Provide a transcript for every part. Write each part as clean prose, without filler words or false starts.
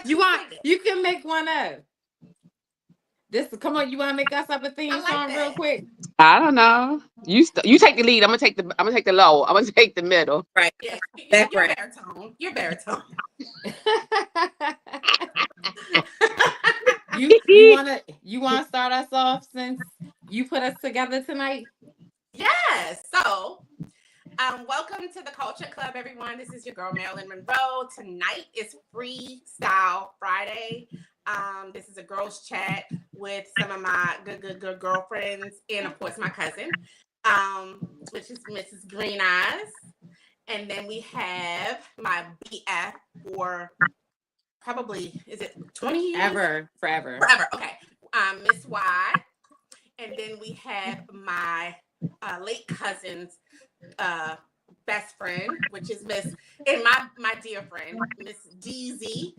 You want? You can make one up. Come on. You want to make us up a theme song real quick? I don't know. You take the lead. I'm gonna take the low. I'm gonna take the middle. Right. Yeah. You're baritone. You're baritone. You wanna start us off since you put us together tonight? Yes. So, welcome to the Culture Club, everyone. This is your girl Marilyn Monroe. Tonight is Freestyle Friday. This is a girls' chat with some of my good girlfriends, and of course my cousin, which is Mrs. Green Eyes. And then we have my BF for probably, is it 20 years? Forever. Okay. Miss Y. And then we have my late cousin's best friend, which is my dear friend, Miss DZ,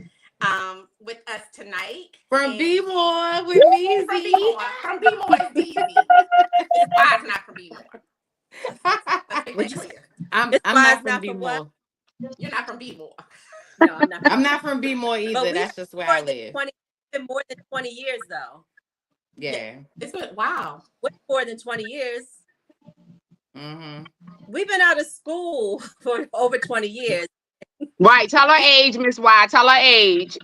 with us tonight. From B-More with Meezy. From B-More is DZ. Why is not from B-More? I'm not from B-More. You're not from B-More. No, I'm not from B-More either. That's just where I live. More than 20 years, though. Yeah. It's good. Wow. Way more than 20 years. Mm-hmm. We've been out of school for over 20 years. Right. Tell her age, Miss Y. Tell her age.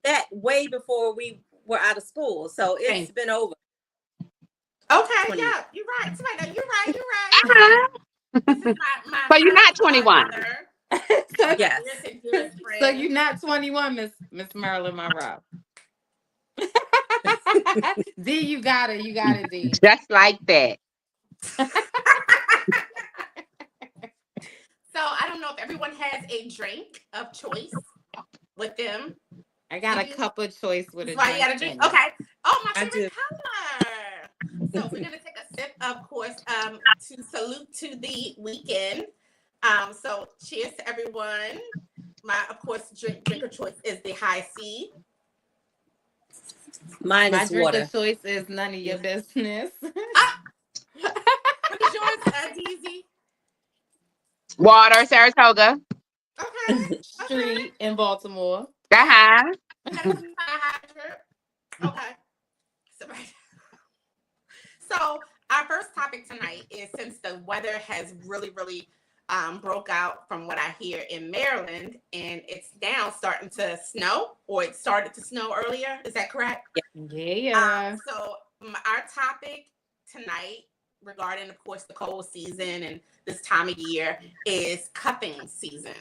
That way before we were out of school. So it's been over. Okay. Yeah. You're right. Somebody, you're right. So you're not 21. Yes. So you're not 21, Miss Marilyn Monroe. D, you got it, D. Just like that. So I don't know if everyone has a drink of choice with them. I got a cup of choice with a drink. You got a drink? Okay. Oh, my favorite color. So we're gonna take a sip, of course, to salute to the weekend. So cheers to everyone. My, of course, drink of choice is the High C. Mine is water. My drink of choice is none of your business. What is yours, DZ? Water, Saratoga. Okay. Street in Baltimore. Uh-huh. Okay. So our first topic tonight is, since the weather has really broke out from what I hear in Maryland, and it's now starting to snow, or it started to snow earlier. Is that correct? Yeah. So our topic tonight, regarding, of course, the cold season and this time of year, is cuffing season.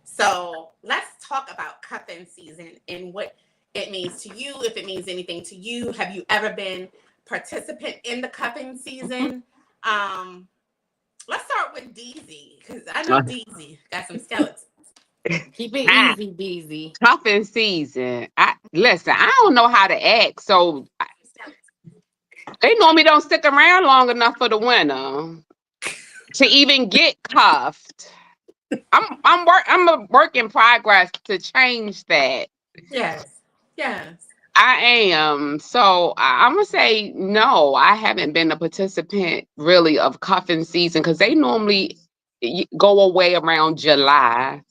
So let's talk about cuffing season and what it means to you, if it means anything to you. Have you ever been participant in the cuffing season? Let's start with DZ, because I know DZ got some skeletons. Keep it easy, BZ. Cuffing season. Listen, I don't know how to act, so they normally don't stick around long enough for the winter to even get cuffed. I'm a work in progress to change that. Yes. I am. So I'm gonna say no. I haven't been a participant really of cuffing season, because they normally go away around July.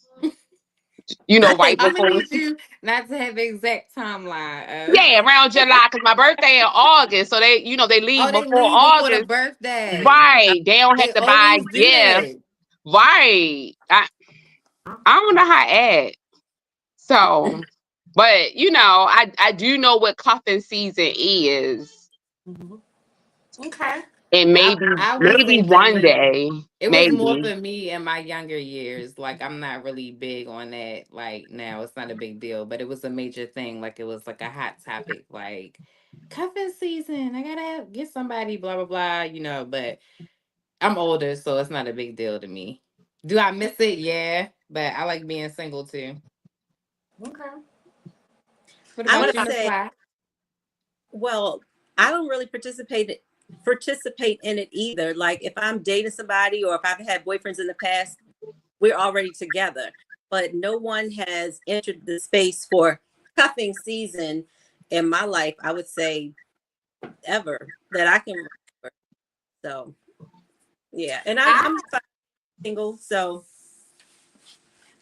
Right before. I'm gonna need you not to have the exact timeline. Yeah, around July, because my birthday in August, so they leave before August. Before the birthday. Right. They don't have to buy gifts. Right. I don't know how to act. So, but I do know what cuffing season is. Mm-hmm. Okay. And maybe one day. It was more for me in my younger years. Like, I'm not really big on that. Like, now it's not a big deal, but it was a major thing. Like, it was like a hot topic. Like, cuffing season. I gotta get somebody. Blah blah blah. But I'm older, so it's not a big deal to me. Do I miss it? Yeah, but I like being single too. Okay. What about you, say, well, I don't really participate in it either. Like, if I'm dating somebody, or if I've had boyfriends in the past, we're already together. But no one has entered the space for cuffing season in my life, I would say, ever, that I can remember. So, yeah. And I'm single, so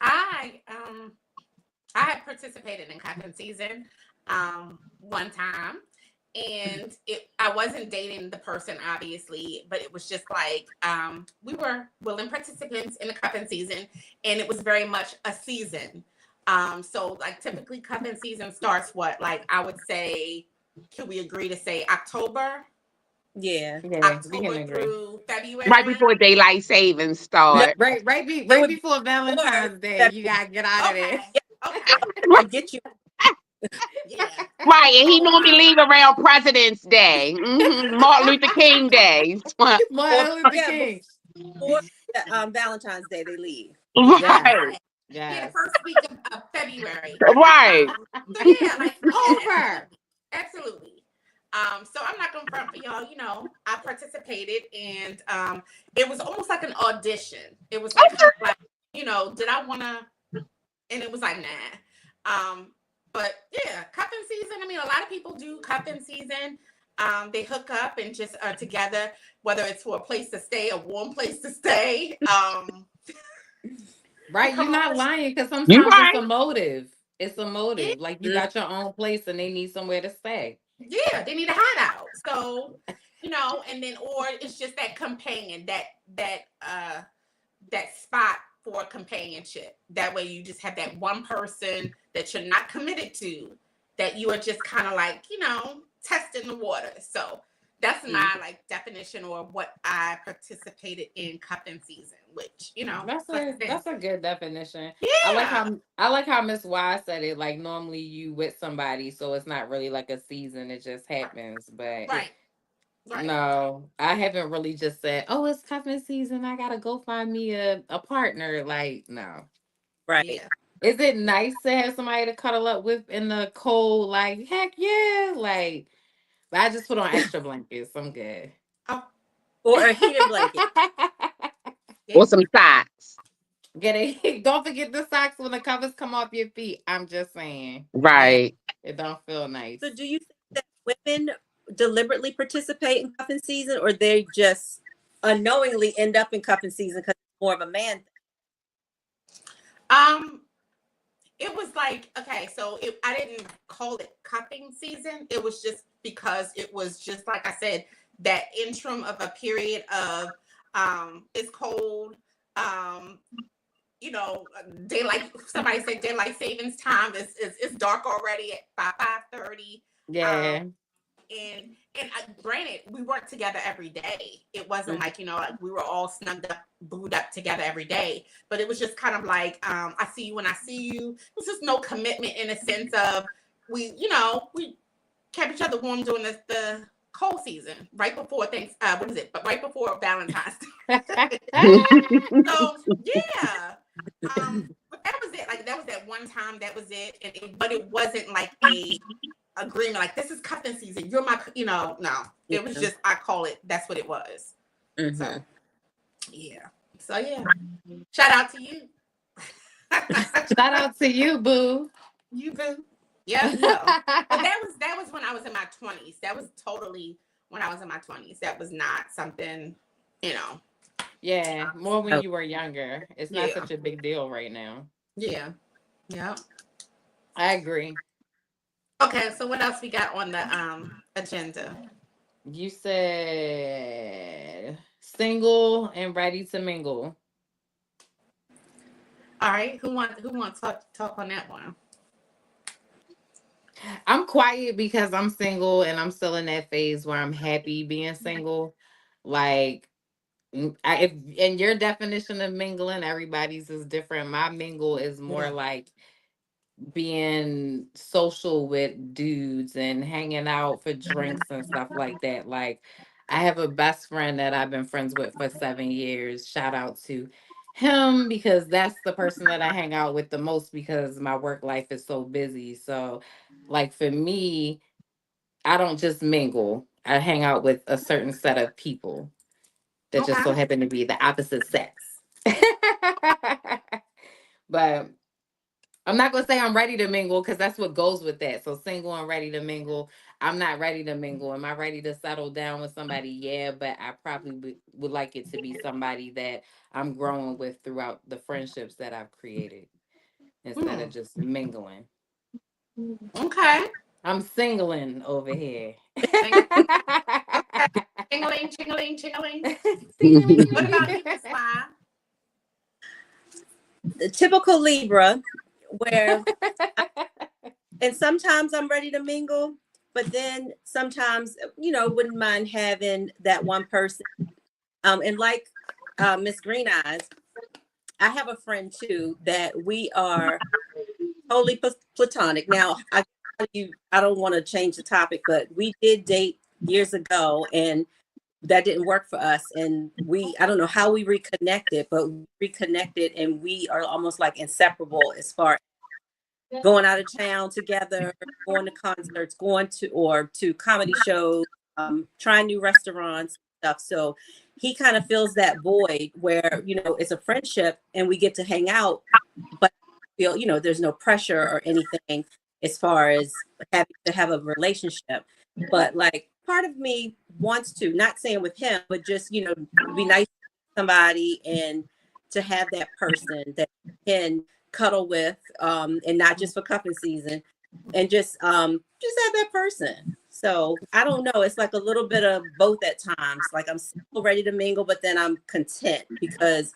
I have participated in cuffing season one time, and I wasn't dating the person obviously, but it was just like we were willing participants in the cuffing season, and it was very much a season. So like typically cuffing season starts what, like I would say, can we agree to say October? Yeah. Yeah, we can October agree. through February. Right before daylight savings No, start. Right, it right would before Valentine's Day, you gotta get out of Okay. there. Okay. to get you. Yeah. Right, and he So, normally leave around President's Day, Martin Luther King Day. Or, Martin Luther yeah, King. before Valentine's Day they leave. Yes, Right, yeah, the yes. first week of February. right. So yeah, like Over. absolutely. So I'm not gonna front for y'all. You know, I participated, and it was almost like an audition. It was like, you know, did I want to? And it was like, nah. But yeah, cuffing season. I mean, a lot of people do cuffing season. They hook up and just are together, whether it's for a place to stay, a warm place to stay. Right, you're Come not on. lying because You sometimes it's a right. motive. It's a Yeah, motive. Like you got your own place and they need somewhere to stay. yeah, they need a hideout. So, you know, and then or it's just that companion, that spot for companionship. That way you just have that one person that you're not committed to, that you are just kind of like, you know, testing the water. So that's my like definition or what I participated in cuffing season, which, you know, That's a good definition. yeah. I like how Miss Y said it. Like normally you with somebody, so it's not really like a season. It just happens. But Right. Right. no, I haven't really just said, "Oh, it's cuffing season. I gotta go find me a partner." Like no. Right. Yeah. Is it nice to have somebody to cuddle up with in the cold? Like heck yeah. Like but I just put on extra blankets. I'm good. Oh, Or a heated blanket. Or some socks. Get it. Don't forget the socks when the covers come off your feet. I'm just saying. yeah. Right. It don't feel nice. So do you think that women deliberately participate in cuffing season, or they just unknowingly end up in cuffing season because it's more of a man thing? It was like, okay, so I didn't call it cuffing season. It was just because it was just like I said, that interim of a period of it's cold, you know, daylight. Somebody said daylight savings time is it's dark already at 5:30. Yeah. And granted, we weren't together every day. It wasn't like, you know, like we were all snugged up, booed up together every day. But it was just kind of like, I see you when I see you. There's just no commitment in a sense of we, you know, we kept each other warm during the cold season, right before things. What is it? But right before Valentine's Day. So yeah. But that was it. Like that was that one time. That was it. But it wasn't like a agreement like this is cuffing season, you're my, you know, no, it was just I call it, that's what it was. Mhm. So yeah, so yeah, shout out to you. Shout out to you, boo. You boo. Yeah, no. But that was when I was in my 20s. That was totally when I was in my 20s. That was not something, you know. Yeah, more when you were younger. It's not Yeah. such a big deal right now. Yeah. Yeah. I agree. Okay, so what else we got on the agenda? You said single and ready to mingle. All right, who wants to talk on that one? I'm quiet because I'm single and I'm still in that phase where I'm happy being single. Like if in your definition of mingling, everybody's is different. My mingle is more Yeah. like being social with dudes and hanging out for drinks and stuff like that. Like I have a best friend that I've been friends with for 7 years. Shout out to him because that's the person that I hang out with the most because my work life is so busy. So like for me, I don't just mingle. I hang out with a certain set of people that just so Okay. happen to be the opposite sex. But I'm not gonna say I'm ready to mingle because that's what goes with that. So single and ready to mingle. I'm not ready to mingle. Am I ready to settle down with somebody? Yeah, but I probably would like it to be somebody that I'm growing with throughout the friendships that I've created instead of just mingling. Okay. I'm singling over here. Chingling, chingling, chingling. Singling. What about you, Miss Maya? The typical Libra, where and sometimes I'm ready to mingle, but then sometimes wouldn't mind having that one person. And like Miss Green Eyes, I have a friend too that we are totally platonic. Now, I don't want to change the topic, but we did date years ago, and that didn't work for us. And I don't know how we reconnected, but we reconnected, and we are almost like inseparable as far as going out of town together, going to concerts, going to comedy shows, trying new restaurants, stuff. So he kind of fills that void where it's a friendship and we get to hang out, but feel there's no pressure or anything as far as having to have a relationship. But like part of me wants to, not saying with him, but just be nice to somebody and to have that person that can cuddle with, and not just for cuffing season, and just have that person. So I don't know, it's like a little bit of both at times. Like I'm still ready to mingle, but then I'm content because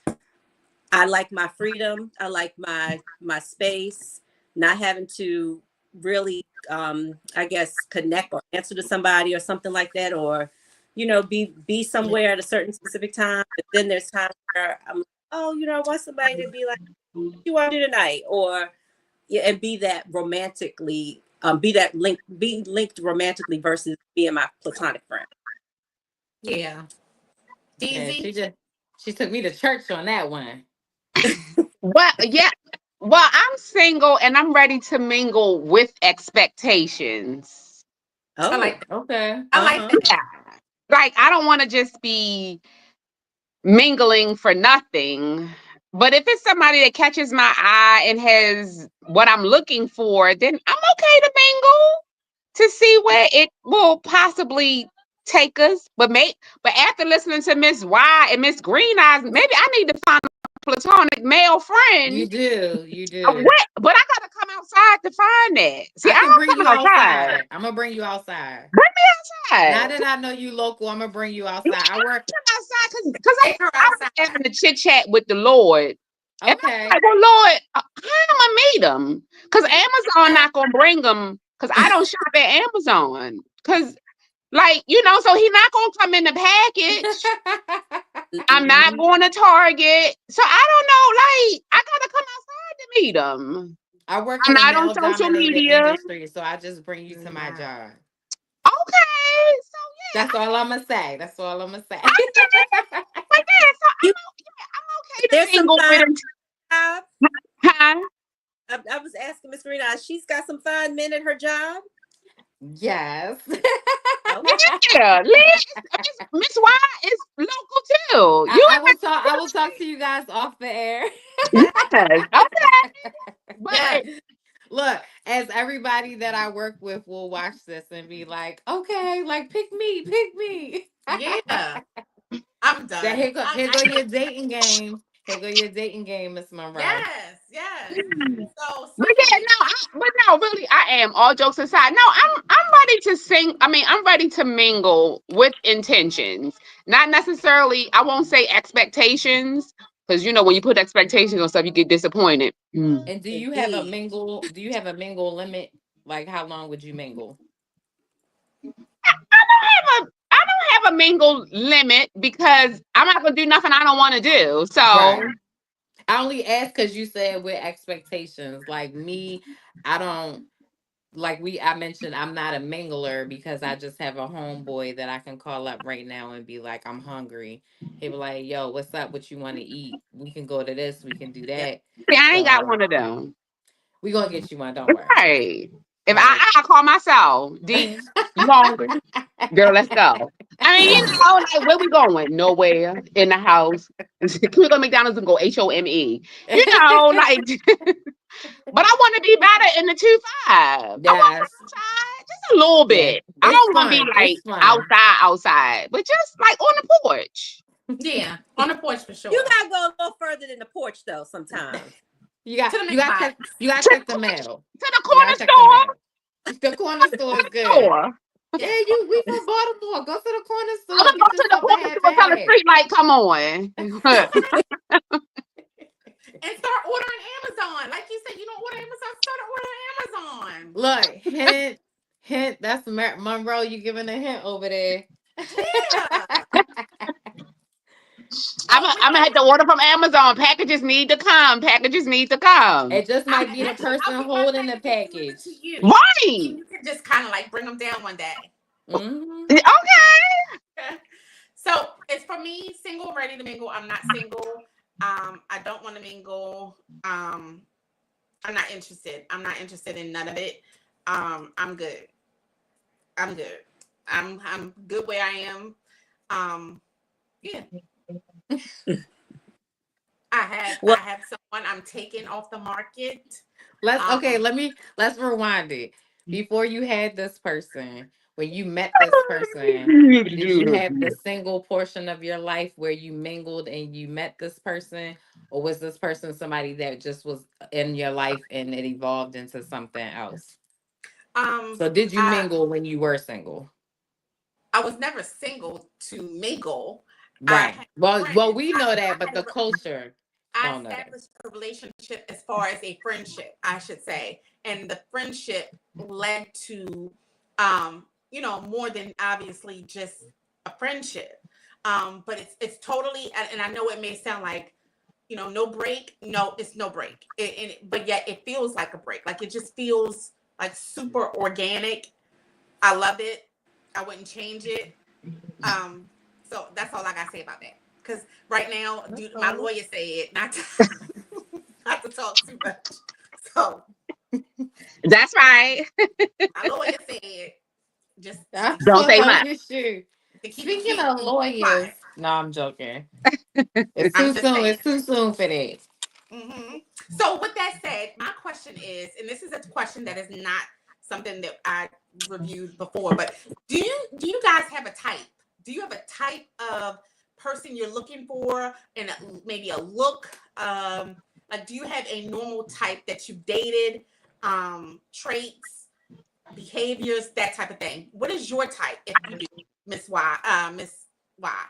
I like my freedom. I like my space, not having to really I guess connect or answer to somebody or something like that, or be somewhere at a certain specific time. But then there's times where I'm like, oh, I want somebody to be like, what you want to do tonight? Or and be that romantically, be linked romantically versus being my platonic friend. Yeah. Yeah, DZ? she took me to church on that one. Well, yeah. Well, I'm single and I'm ready to mingle with expectations. Oh, I like that. Okay. I like that. Yeah. Like I don't want to just be mingling for nothing. But if it's somebody that catches my eye and has what I'm looking for, then I'm okay to mingle to see where it will possibly take us. But after listening to Miss Y and Miss Green Eyes, maybe I need to find a platonic male friend. You do. But I gotta come outside to find that. See, I can don't bring come you outside. outside. I'm gonna bring you outside. Bring me outside. Now that I know you local, I'm gonna bring you outside. I work outside because I was having a chit chat with the Lord. And okay. I'm like, well, Lord, how am I meet them? Because Amazon not gonna bring them. Because I don't shop at Amazon. Because, so he not gonna come in the package. I'm not going to Target. So I don't know. Like, I gotta come outside to meet them. I work I'm in a not on social male-dominated media. industry, so I just bring you to my job. Okay, so yeah. That's all I'm gonna say. That's all I'm gonna say. But yeah, so I'm okay to there's some mingle with fine him. Huh? I was asking Miss Green Eyes, she's got some fine men at her job. Yes. Yeah, Miss Y is local too. I will talk to you guys off the air. Yes, okay. But Look, as everybody that I work with will watch this and be like, okay, like pick me. Yeah. I'm done. Here go your dating game. Here go your dating game, Miss Monroe. Yes. So but no, really, I am. All jokes aside, no, I'm ready to sing. I mean, I'm ready to mingle with intentions, not necessarily. I won't say expectations, because when you put expectations on stuff, you get disappointed. And do you have a mingle? Do you have a mingle limit? Like, how long would you mingle? I don't have a mingle limit because I'm not gonna do nothing I don't want to do. So. Right. I only ask because you said with expectations. Like me, I don't I mentioned I'm not a mingler because I just have a homeboy that I can call up right now and be like, I'm hungry. He'll be like, yo, what's up? What you want to eat? We can go to this, we can do that. See, I ain't got one of them. We gonna get you one, don't worry. Right. If I call myself, D, you hungry? Girl, let's go. I mean, like, where we going? Nowhere. In the house. Can we go to McDonald's and go HOME? Like, but I want to be better in the 2-5. I want outside just a little bit. I don't want to be like outside, but just like on the porch. Yeah, on the porch for sure. You gotta go a little further than the porch though sometimes. You got To the you got box. you got to check the mail. To the You corner gotta check the store. mail. The corner store is good. Store. Yeah, we from Baltimore. Go to the corner I'm store. gonna go Get to the yourself a corner half store. a Tell the hat. street light, come on. And start ordering Amazon. Like you said, you don't order Amazon, start ordering Amazon. Look, hint. That's Monroe. You giving a hint over there. Yeah. I'm gonna have to order from Amazon. Packages need to come. Packages need to come. It just might be the Actually, I'll person get my holding the packages delivered package. to you. Right. You can just kind of like bring them down one day. Mhm. Okay. So it's for me, single, ready to mingle. I'm not single. I don't want to mingle. I'm not interested. I'm not interested in none of it. I'm good. I'm good. I'm good where I am. Yeah. I have someone I'm taking off the market. Let's rewind it. Before you had this person, when you met this person, did you have the single portion of your life where you mingled and you met this person, or was this person somebody that just was in your life and it evolved into something else? So did you mingle when you were single? I was never single to mingle. Right. Well, friends. we know that, but the culture I don't know that. established a relationship as far as a friendship, I should say. And the friendship led to more than obviously just a friendship. But it's totally, and I know it may sound like, no break. No, it's no break. But yet it feels like a break. Like it just feels like super organic. I love it. I wouldn't change it. So that's all I gotta say about that. Because right now, my lawyer said not to talk too much. So that's right. my lawyer said just don't say much. Speaking of lawyers, no, I'm joking. It's too soon. Saying. It's too soon for that. Mm-hmm. So with that said, my question is, and this is a question that is not something that I reviewed before, but do you guys have a type? Do you have a type of person you're looking for, and maybe a look? Like, do you have a normal type that you've dated? Traits, behaviors, that type of thing. What is your type, if you do, Miss Y? Miss Y.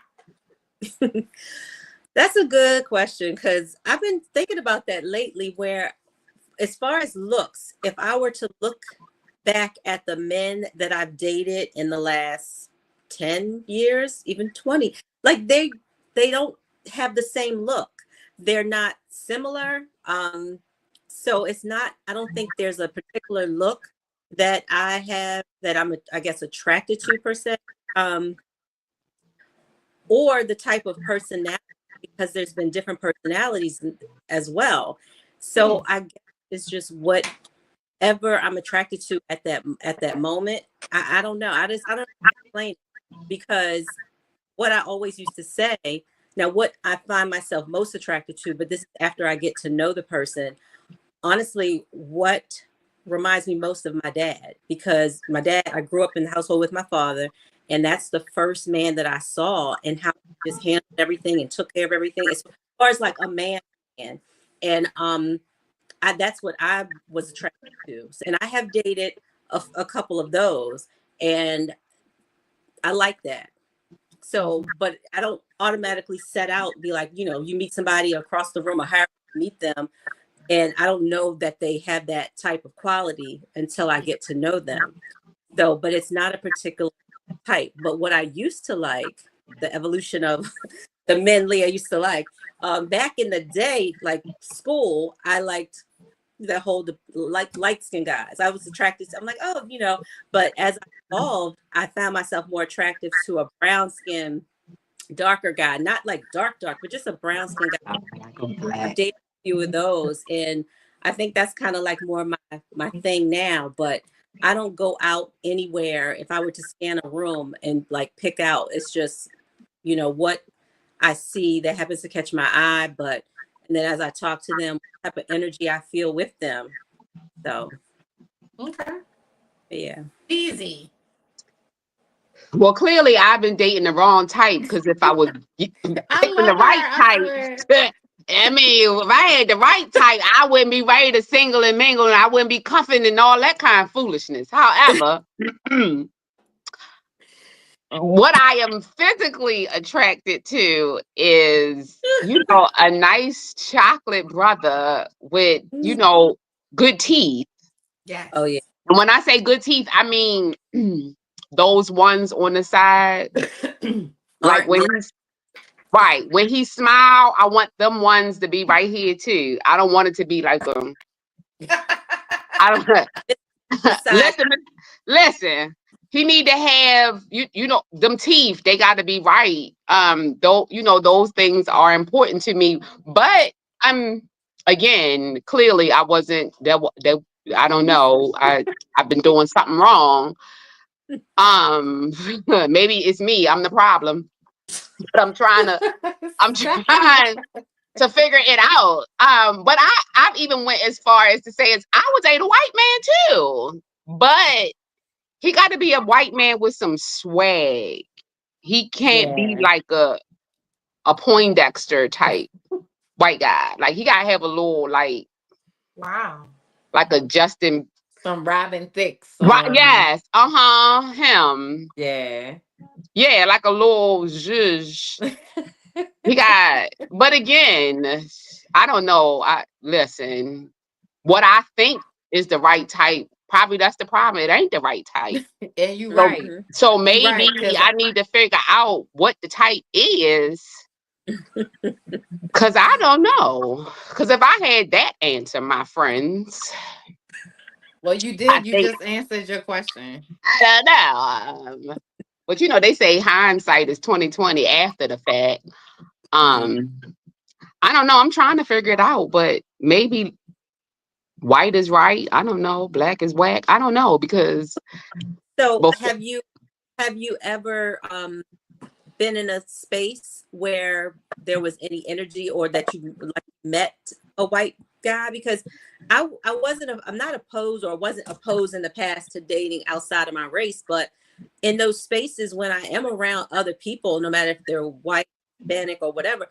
That's a good question, because I've been thinking about that lately, where as far as looks, if I were to look back at the men that I've dated in the last 10 years, even 20, like they don't have the same look. They're not similar. So it's not, I don't think there's a particular look that I have that I'm, I guess, attracted to per se, or the type of personality, because there's been different personalities as well. So I guess it's just whatever I'm attracted to at that moment. I don't know. I don't explain it, because what I always used to say, now what I find myself most attracted to, but this is after I get to know the person, honestly, what reminds me most of my dad, because my dad, I grew up in the household with my father, and that's the first man that I saw, and how he just handled everything and took care of everything as far as like a man. And that's what I was attracted to. And I have dated a couple of those, and I like that. So, but I don't automatically set out, be like, you meet somebody across the room or however you meet them, and I don't know that they have that type of quality until I get to know them. So, but it's not a particular type. But what I used to like, the evolution of the men Leah used to like, back in the day, like school, I liked the whole light skin guys. I was attracted to, I'm like, but as I evolved, I found myself more attractive to a brown skin, darker guy, not like dark, but just a brown skin guy. I've dated a few of those, and I think that's kind of like more my thing now. But I don't go out anywhere. If I were to scan a room and like pick out, it's just, what I see that happens to catch my eye. And then as I talk to them, what type of energy I feel with them. So, okay, yeah, easy. Well, clearly I've been dating the wrong type, because if I was picking the right type, I mean, if I had the right type, I wouldn't be ready to single and mingle, and I wouldn't be cuffing and all that kind of foolishness. However, what I am physically attracted to is, a nice chocolate brother with, good teeth. Yes. Oh yeah. And when I say good teeth, I mean those ones on the side. Like when he's right, when he smile, I want them ones to be right here too. I don't want it to be like I don't Besides, listen. He need to have them teeth. They got to be right. Though those things are important to me. But again, clearly I wasn't that. I don't know. I've been doing something wrong. Maybe it's me. I'm the problem. But I'm trying to figure it out. But I've even went as far as to say I would date a white man too. But he got to be a white man with some swag. He can't be Yeah. like a Poindexter type white guy. Like he gotta have a little Wow. like a Justin. Some Robin Thicke. Right? Yes. Him. Yeah. Yeah, like a little zhuzh. He got. But again, I don't know. Listen. What I think is the right type. Probably that's the problem. It ain't the right type. And you So, right. so maybe right, 'cause I need to figure out what the type is. Cause I don't know. Cause if I had that answer, my friends, Well, you I did. You think just answered your question. I don't know. But they say hindsight is 2020 after the fact. I don't know. I'm trying to figure it out, but maybe white is right. I don't know. Black is whack. I don't know because so before, have you ever been in a space where there was any energy or that you like met a white guy? Because I'm not opposed or wasn't opposed in the past to dating outside of my race, but in those spaces when I am around other people, no matter if they're white, Hispanic, or whatever,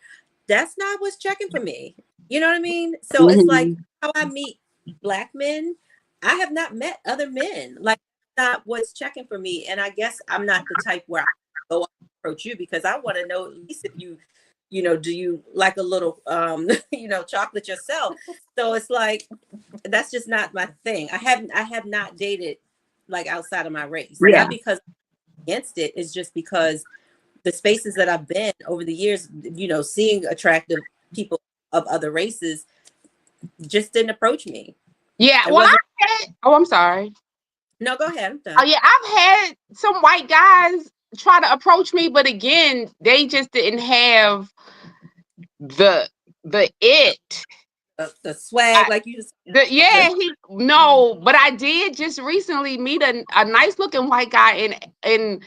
that's not what's checking for me. You know what I mean? So it's like how I meet Black men. I have not met other men. Like, not what's checking for me. And I guess I'm not the type where I go approach you because I want to know at least if you do you like a little chocolate yourself. So it's like that's just not my thing. I have not dated like outside of my race. Yeah. Not because I'm against it, it's just because the spaces that I've been over the years, seeing attractive people of other races just didn't approach me. yeah. It Well, wasn't. I'm sorry. No, go ahead. I'm done. Oh yeah, I've had some white guys try to approach me, but again, they just didn't have the it. The swag, like you just. But I did just recently meet a nice looking white guy in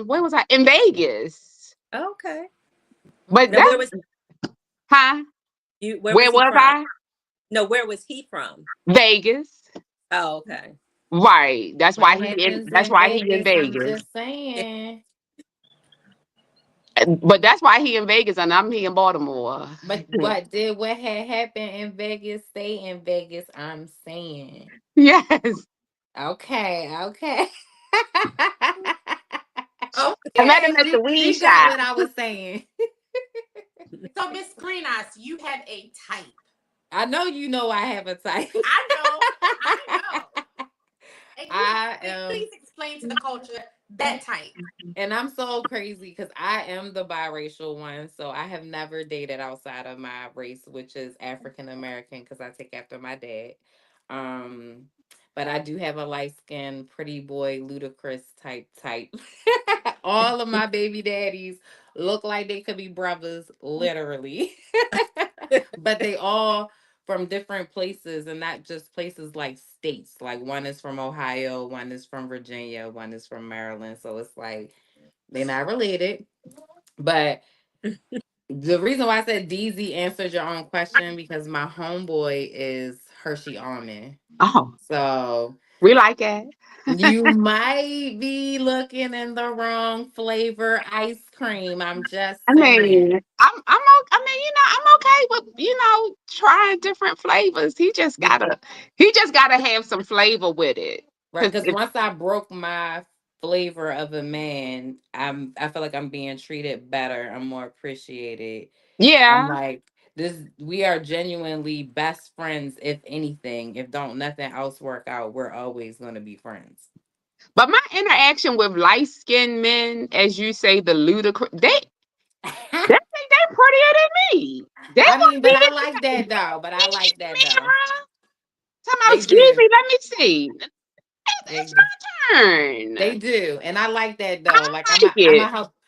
where was I? In Vegas. Okay. But Now, where was huh? you? Where was he was from? I? No, where was he from? Vegas. Oh, okay. Right. That's why What he in happens that's in why he in Vegas? I'm Vegas. just saying. But that's why he in Vegas and I'm here in Baltimore. But what had happened in Vegas stay in Vegas? I'm saying. Yes. Okay. Okay. I met him at the She, weed she got shop. what I was saying. So Miss Green Eyes, you have a type. I know you know I have a type. I know. And I am, please explain to the culture that type. and I'm so crazy because I am the biracial one. So I have never dated outside of my race, which is African American, because I take after my dad. Um, but I do have a light skinned, pretty boy, ludicrous type. All of my baby daddies look like they could be brothers, literally. But they all from different places and not just places like states. Like one is from Ohio, one is from Virginia, one is from Maryland. So it's like they're not related. But the reason why I said DZ answered your own question because my homeboy is Hershey Almond. Oh, So we like it. You might be looking in the wrong flavor ice cream. I'm just I mean, saying. I mean, I'm okay with, trying different flavors. He just gotta have some flavor with it. Right, Cause because once I broke my flavor of a man, I feel like I'm being treated better. I'm more appreciated. I'm yeah, like, this we are genuinely best friends, if anything. If don't nothing else work out, we're always gonna be friends. but my interaction with light skinned men, as you say, the ludicrous, they think they're prettier than me. They I want mean, to but be I like that though. But I in like the that though. mirror. Talking about, They excuse do. me, let me see. They It's my they turn. do. And I like that I though. Like like it.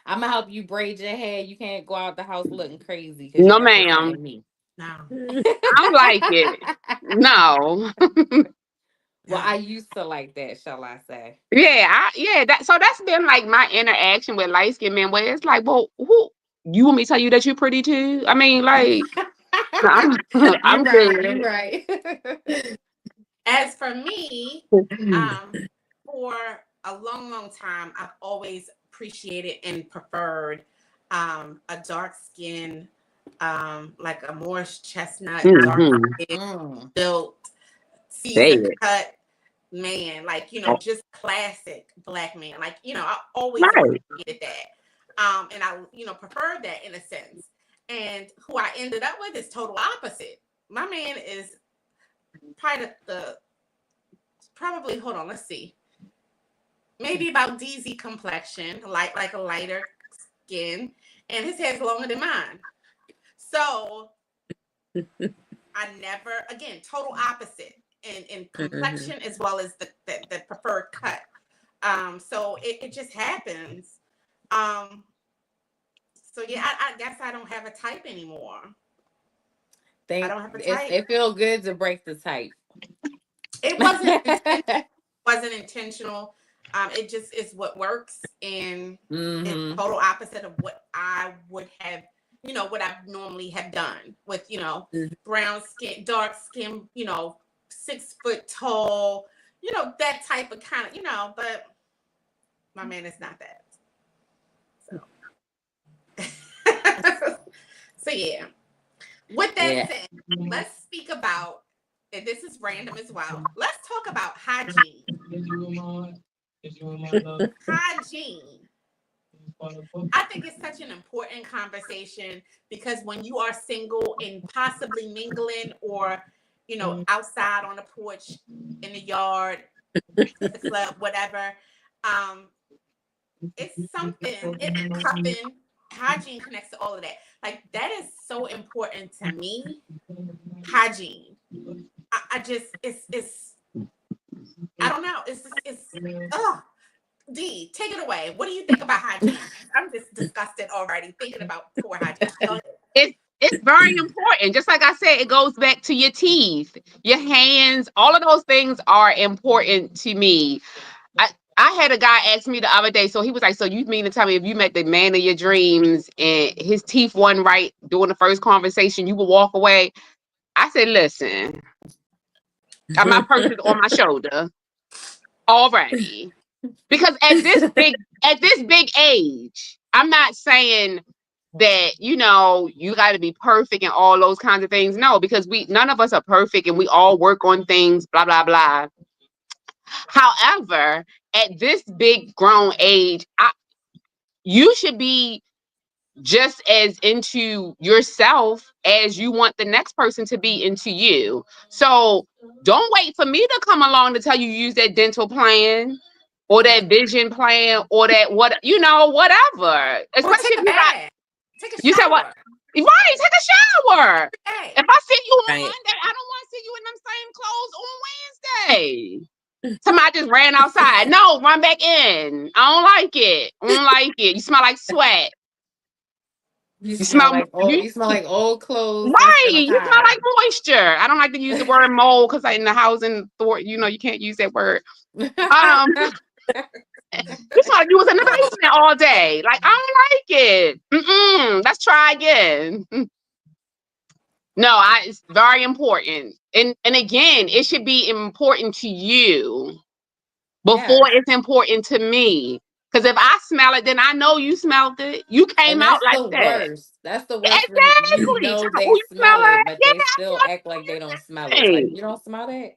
I'm gonna help you braid your hair. You can't go out the house looking crazy because you No, represent ma'am. me. No. I like it. No. Well, No. I used to like that, shall I say. Yeah, that's been like my interaction with light skinned men, where it's like, well, who you want me to tell you that you're pretty too? I mean, like, I'm You're I'm right. You're good. right. As for me, for a long, long time, I've always appreciated and preferred a dark skin, like a Morris chestnut, dark Mm-hmm. skin, Mm. built, Say Caesar it. cut man, like, just classic black man. Like, I always Right. appreciated that. And I, preferred that in a sense. And who I ended up with is total opposite. My man is probably probably, hold on, let's see. Maybe about DZ complexion, like a lighter skin, and his hair's longer than mine. So I never, again, total opposite in complexion as well as the preferred cut. So it just happens. Um, so yeah, I guess I don't have a type anymore. I don't have a type. It feels good to break the type. It wasn't intentional. It just is what works, and it's Hmm. total opposite of what I would have, what I normally have done with, brown skin, dark skin, 6 foot tall, that type of kind of, but my man is not that. So, so yeah. With that Yeah. said, let's speak about, and this is random as well. Let's talk about hygiene. Hygiene. I think it's such an important conversation because when you are single and possibly mingling or, outside on the porch, in the yard, the club, whatever, it's something, it's cupping. Hygiene connects to all of that. Like, that is so important to me. Hygiene. I just, it's, I don't know. Ugh. D, take it away. What do you think about hygiene? I'm just disgusted already thinking about poor hygiene. Go ahead. It's very important. Just like I said, it goes back to your teeth, your hands. All of those things are important to me. I had a guy ask me the other day, so he was like, so you mean to tell me if you met the man of your dreams and his teeth wasn't right during the first conversation, you would walk away? I said, listen, my purse is on my shoulder already. Because at this big age, I'm not saying that, you got to be perfect and all those kinds of things. No, because none of us are perfect and we all work on things, blah, blah, blah. However, at this big grown age, you should be just as into yourself as you want the next person to be into you. So don't wait for me to come along to tell you use that dental plan or that vision plan or that whatever. Or Especially take if a you got, bath. Take a you said what? shower. Right, take a shower. Hey, If I see you on Right. Monday, I don't want to see you in them same clothes on Wednesday. Somebody just ran outside. No, run back in. I don't like it. I don't like it. You smell like sweat. You You smell smell like you smell like old clothes right. instead of You smell like Tide. moisture. I don't like to use the word mold because in the housing, you can't use that word. Um, you smell like you was in the basement all day. Like, I don't like it. Let's try again. No, it's very important. And again, it should be important to you. before Yes. it's important to me. Because if I smell it, then I know you smelled it. You came And out that's like the that. worst. That's the worst when you Exactly. know Oh, they you smell smell it, it? but they still act like they don't smell it. Like, Yeah. you don't smell that?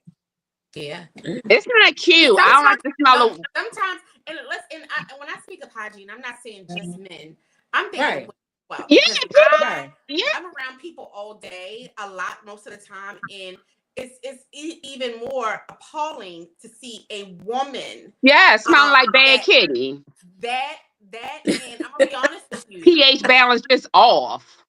Yeah. It's not cute. I don't like the smell of. Sometimes, when I speak of hygiene, I'm not saying just men. I'm thinking Right. of women as well, Yeah, because Right. I'm around people all day, a lot, most of the time, and it's even more appalling to see a woman yeah, smelling like bad that kitty. and I'm gonna be honest with you. pH balance just off.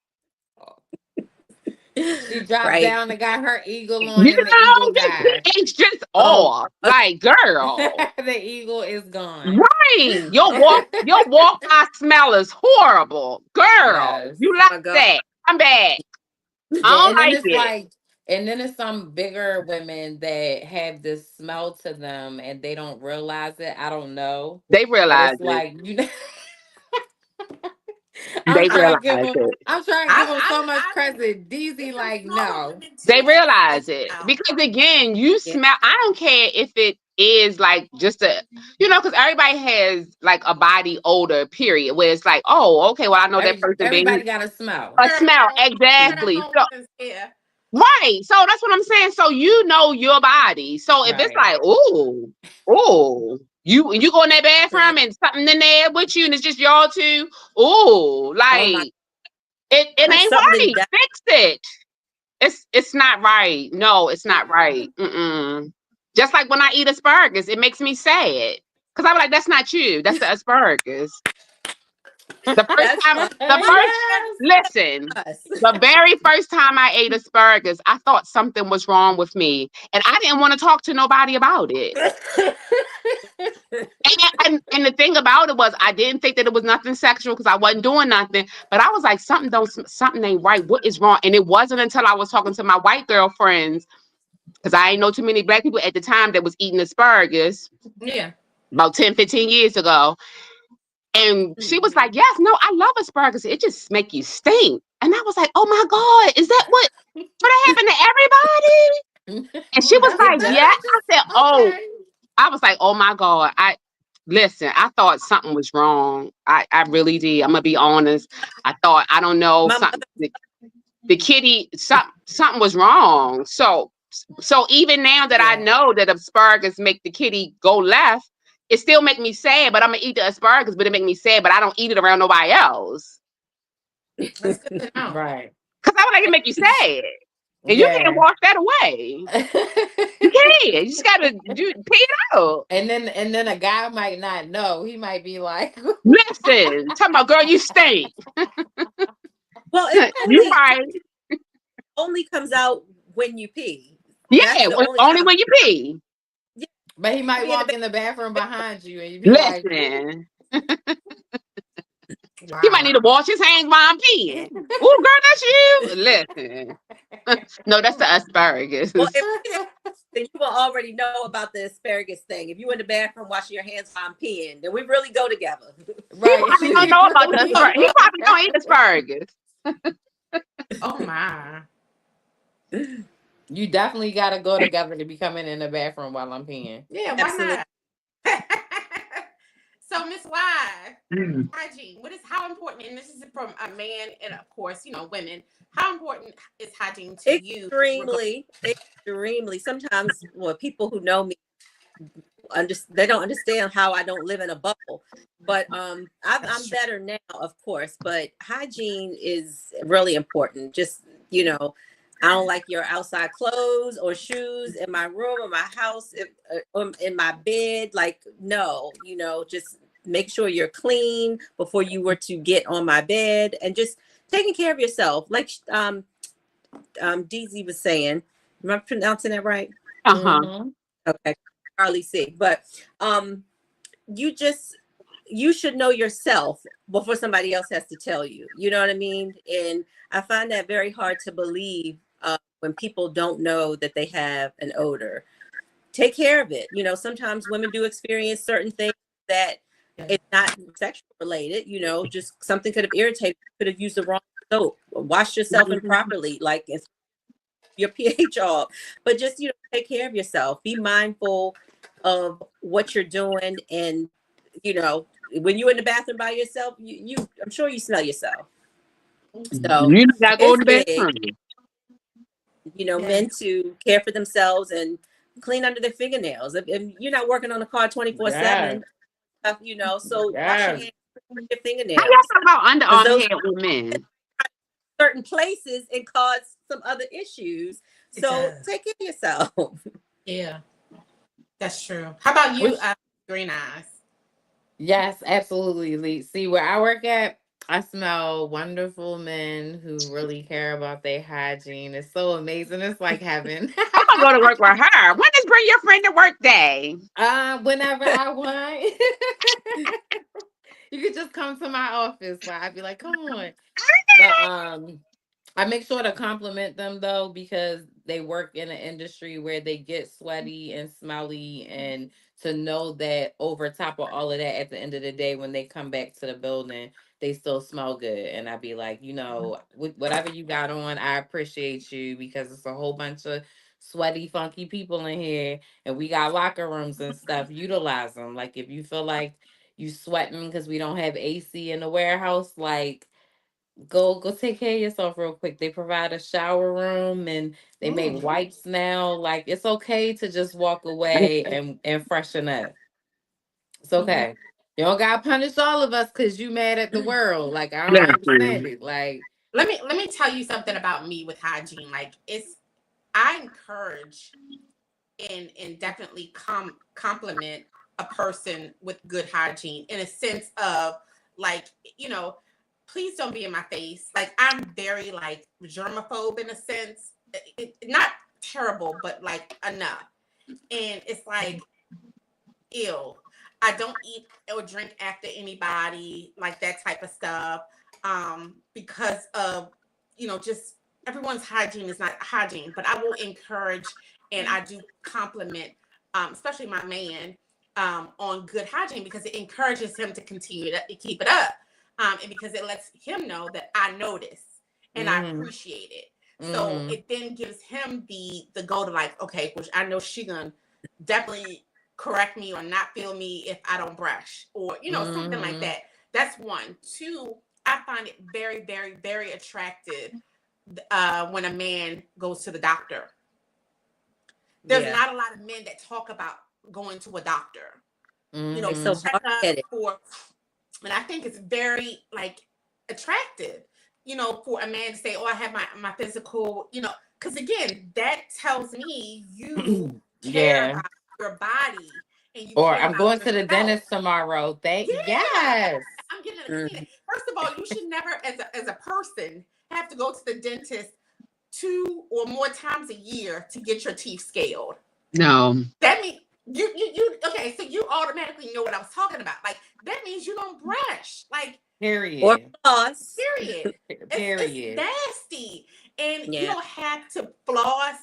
She dropped Right. down and got her eagle on, You and the eagle know, died. pH just Oh, off. Like, girl. The eagle is gone. Right. Your walk by smell is horrible. Girl. Yes. You oh like my God. that. I'm back. I Yeah, don't and then like it's it. like, and then it's some bigger women that have this smell to them and they don't realize it. I don't know, They but realize it's it. like, you know, They I'm trying to give realize them. it. I'm trying to give them so much I credit. DZ, it's like, some smaller no, women too They that realize it. smell. Because again, you Yeah. smell, I don't care if it is like just a, because everybody has like a body odor, period, where it's like, oh, okay, well, I know that person everybody being got a smell. a smell. Exactly. So, Yeah. right. So that's what I'm saying. So you know your body. So if it's Right. like, ooh, you go in that bathroom and something in there with you and it's just y'all two, ooh, Oh my, like it like ain't something right. that Fix it. It's not right. No, it's not right. Mm-mm. Just like when I eat asparagus, it makes me sad. Cause I'm like, that's not you. That's the asparagus. The first that's time, fun. the Well, you first Yes. listen, us. the very first time I ate asparagus, I thought something was wrong with me, and I didn't want to talk to nobody about it. And the thing about it was, I didn't think that it was nothing sexual because I wasn't doing nothing. But I was like, something ain't right. What is wrong? And it wasn't until I was talking to my white girlfriends, because I ain't know too many black people at the time that was eating asparagus Yeah. about 10, 15 years ago. And she was like, yes, no, I love asparagus. It just make you stink. And I was like, oh my God, is that what happened to everybody? And she was That's like, that. yeah. I said, oh, Okay. I was like, oh my God. Listen, I thought something was wrong. I really did. I'm gonna be honest. I thought, I don't know, My something mother, the kitty, something was wrong. So even now that I Yeah. know that asparagus make the kitty go left, it still make me sad, but I'm gonna eat the asparagus, but it make me sad, but I don't eat it around nobody else. That's good to know. Right. Cause I would like it make you sad. And you can't Yeah. wash that away. You can't. You just gotta pee it out. and then a guy might not know. He might be like, Listen, talking about girl, you stink. well, it You right. only comes out when you pee. Yeah, That's the only only time. when you pee. but he might Be in the walk in the bathroom behind you and you be like, Listen. Wow. He might need to wash his hands while I'm peeing. Oh, girl, that's you. Listen. No, that's the asparagus. Well, then you will already know about the asparagus thing. If you in the bathroom washing your hands while I'm peeing, then we really go together. He probably don't know about the asparagus. He probably don't eat asparagus. Oh my. You definitely got to go together to be coming in the bathroom while I'm peeing. Yeah, why Absolutely. not? So, Miss Y, hygiene. How important, and this is from a man and of course, women, how important is hygiene to you? Extremely. Sometimes, well, people who know me, they don't understand how I don't live in a bubble. But I'm better now, of course. But hygiene is really important. Just, I don't like your outside clothes or shoes in my room or my house, in my bed. Like, no, just make sure you're clean before you were to get on my bed, and just taking care of yourself. Like DZ was saying, am I pronouncing that right? Uh-huh. Mm-hmm. Okay, hardly see, but you should know yourself before somebody else has to tell you. You know what I mean? And I find that very hard to believe when people don't know that they have an odor. Take care of it. Sometimes women do experience certain things that it's not sexual related. Just something could have irritated. Could have used the wrong soap. Wash yourself improperly, like your pH off. But just take care of yourself. Be mindful of what you're doing. And, you know, when you're in the bathroom by yourself, I'm sure you smell yourself. So You gotta go it's to the big, bathroom. you know, Yeah. men to care for themselves and clean under their fingernails. If you're not working on a car 24/7, you know, so wash your hands, with your How fingernails. y'all talk about Because underarm those hair with men? certain places and cause some other issues. It So does. take care of yourself. Yeah, that's true. How about you, Which- Green Eyes? Yes, absolutely. See, where I work at, I smell wonderful men who really care about their hygiene. It's so amazing. It's like heaven. I'm gonna go to work with her. When is bring your friend to work day? Whenever I want. You could just come to my office. Like, I'd be like, come on. But I make sure to compliment them though, because they work in an industry where they get sweaty and smelly, and to know that over top of all of that, at the end of the day, when they come back to the building, they still smell good. And I'd be like, you know, whatever you got on, I appreciate you, because it's a whole bunch of sweaty, funky people in here, and we got locker rooms and stuff. Utilize them. Like, if you feel like you sweating because we don't have AC in the warehouse, like, go take care of yourself real quick. They provide a shower room, and they make wipes now. Like, it's okay to just walk away and freshen up. It's okay. You don't gotta punish all of us because you mad at the world. Like, I don't understand it. Like, Let me tell you something about me with hygiene. Like, I encourage and definitely compliment a person with good hygiene, in a sense of, like, you know, please don't be in my face. Like, I'm very like germaphobe in a sense. Not terrible, but like enough. And it's like, ew. I don't eat or drink after anybody, like that type of stuff. Because of, you know, just everyone's hygiene is not hygiene, but I will encourage and I do compliment, especially my man, on good hygiene, because it encourages him to continue to keep it up. And because it lets him know that I notice and I appreciate it. So it then gives him the go to, like, okay, which I know she gonna definitely correct me or not feel me if I don't brush, or, you know, something like that. That's one. Two, I find it very, very, very attractive when a man goes to the doctor. There's not a lot of men that talk about going to a doctor. You know, So check up hard-headed. and I think it's very like attractive, you know, for a man to say, "Oh, I have my physical," you know, because again, that tells me you care about your body, and you or care I'm about going to the yourself. dentist tomorrow. Yes. I'm getting a cleaning. First of all, you should never, as a person, have to go to the dentist 2 or more times a year to get your teeth scaled. No. That means you okay, so you automatically know what I was talking about. Like, that means you don't brush. Like, Period. Or floss. period. Period. It's nasty. And you Yeah. don't have to floss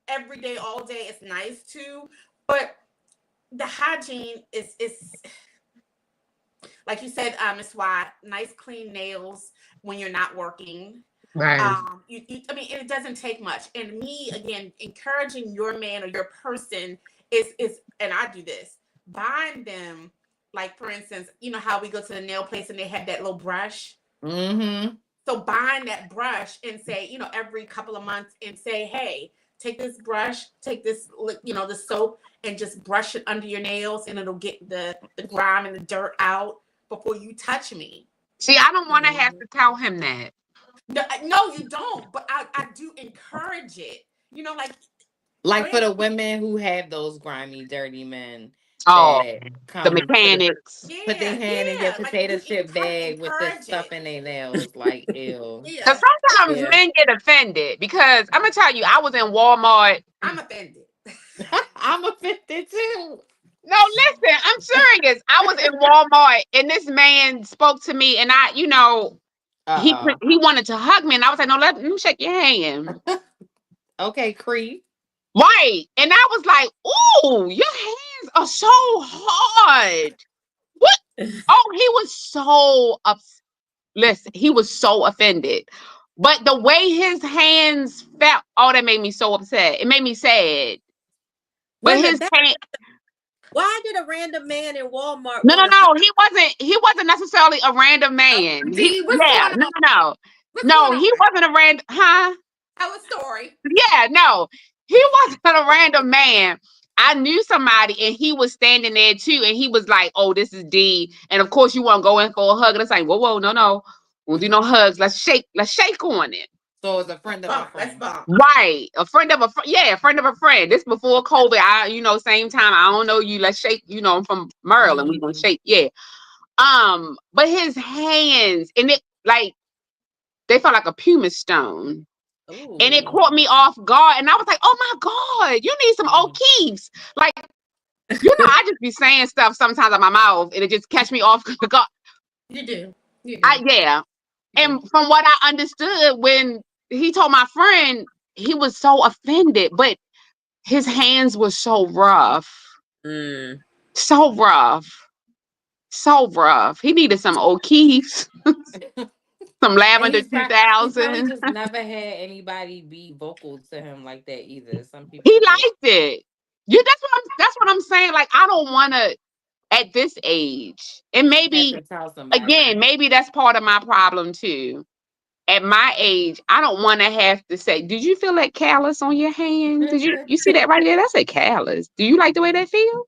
every day, all day. It's nice too. But the hygiene is like you said, Ms. Watt, nice clean nails when you're not working. Right. I mean, it doesn't take much. And me, again, encouraging your man or your person is, and I do this, buying them, like, for instance, you know how we go to the nail place and they have that little brush. So buying that brush and say, you know, every couple of months, and say, hey, take this brush, take this, you know, the soap, and just brush it under your nails, and it'll get the grime and the dirt out before you touch me. See, I don't want to have to tell him that. No, you don't. But I do encourage it. You know, like for the women who have those grimy, dirty men. Oh, that come the mechanics. put their hand in your like, potato you chip bag with the encourage stuff it. in their nails. Like, ew. Because sometimes Yeah. men get offended. Because I'm gonna tell you, I was in Walmart. I'm offended. I'm offended too. No, listen, I'm serious. I was in Walmart and this man spoke to me, and I, you know, he wanted to hug me, and I was like, no, let me shake your hand. Okay, creep. Right. And I was like, ooh, your hands are so hard. What? Oh, he was so upset. Listen, he was so offended. But the way his hands felt, oh, that made me so upset. It made me sad. But his hand, Why did a random man in Walmart No, want to? he wasn't necessarily a random man. D, what's Yeah, going on? no. What's No, going he on? wasn't a random, huh? Tell a story. Yeah, no, he wasn't a random man. I knew somebody and he was standing there too. And he was like, oh, this is D. And of course you want to go in for a hug. And it's like, whoa, no. We'll do no hugs. Let's shake on it. So it's a friend of a Bump, let's friend. bump. Right. A friend of a friend. Yeah, a friend of a friend. This before COVID. Same time. I don't know you. Let's shake. I'm from Maryland. We're gonna shake. Yeah. But his hands and it like they felt like a pumice stone. Ooh. And it caught me off guard. And I was like, oh my God, you need some O'Keeffe's. Like, I just be saying stuff sometimes out my mouth and it just catch me off guard. You do. Yeah. And from what I understood, when he told my friend, he was so offended, but his hands were so rough. Mm. So rough. He needed some O'Keeffe's. Some Lavender He probably 2000. just never had anybody be vocal to him like that either. Some people He liked it. Yeah, that's what I'm saying. Like, I don't want to at this age. And maybe again, maybe that's part of my problem too. At my age, I don't want to have to say, did you feel that callus on your hand? Did you see that right there? That's a callus. Do you like the way that feel?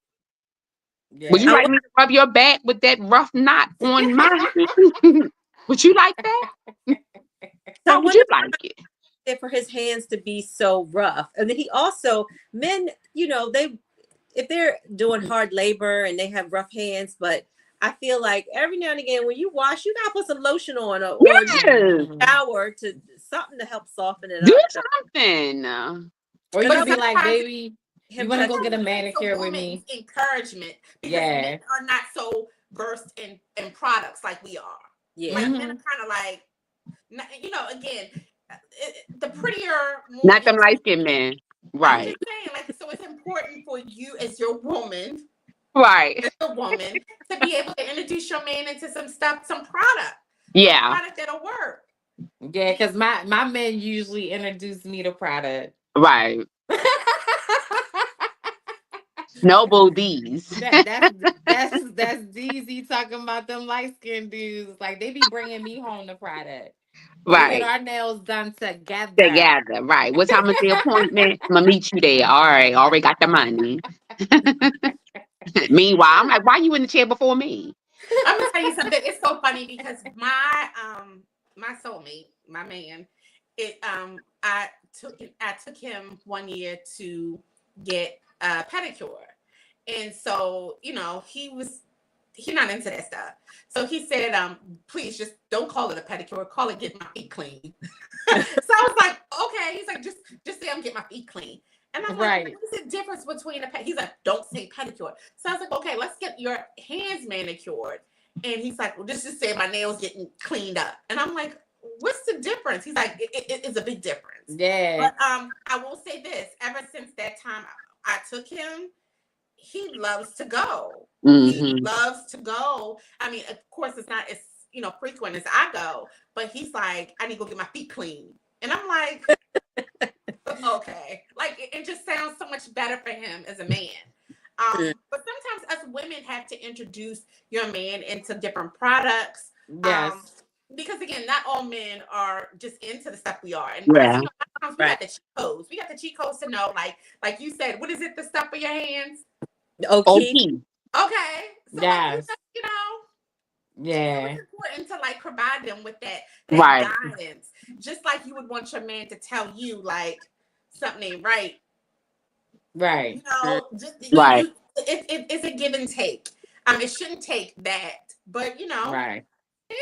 Yeah. Would you like me to rub your back with that rough knot on my hand? Would you like that? How would you like it? For his hands to be so rough. And then he also, men, if they're doing hard labor and they have rough hands, but I feel like every now and again when you wash, you gotta put some lotion on or shower to something to help soften it up. Do something. Or you be like, baby, you want to go get a manicure with me? Encouragement, because men are not so versed in products like we are. Yeah, like men are kind of like, again, the prettier, more not them light skinned men, right? I'm just saying, so it's important for you as your woman, right? As a woman, to be able to introduce your man into some product. Yeah, product that'll work. Yeah, because my men usually introduce me to product. Right. Noble D's. That's DZ talking about them light skinned dudes. Like they be bringing me home the product. Right. We get our nails done together. Right. What time is the appointment? I'm gonna meet you there. All right. Already got the money. Meanwhile, I'm like, why you in the chair before me? I'm gonna tell you something. It's so funny because my soulmate, my man, I took him 1 year to get a pedicure, and so he's not into that stuff. So he said, please just don't call it a pedicure, call it get my feet clean. So I was like, okay. He's like, just say I'm getting my feet clean. And I'm like, what's the difference between he's like, don't say pedicure. So I was like, okay, let's get your hands manicured. And he's like, well, just say my nails getting cleaned up. And I'm like, what's the difference? He's like, it's a big difference. Yeah. But I will say this, ever since that time I took him, he loves to go. Mm-hmm. He loves to go. I mean, of course, it's not as frequent as I go, but he's like, I need to go get my feet clean. And I'm like, okay. Like, it just sounds so much better for him as a man. But sometimes us women have to introduce your man into different products. Yes. Because again, not all men are just into the stuff we are. And yeah. Sometimes we got the cheat codes. We got the cheat codes to know, like you said, what is it, the stuff for your hands? Okay. Okay. So yes. Yeah. It's important to provide them with that guidance. Just like you would want your man to tell you something ain't right. Right. It's a give and take. It shouldn't take that, but right.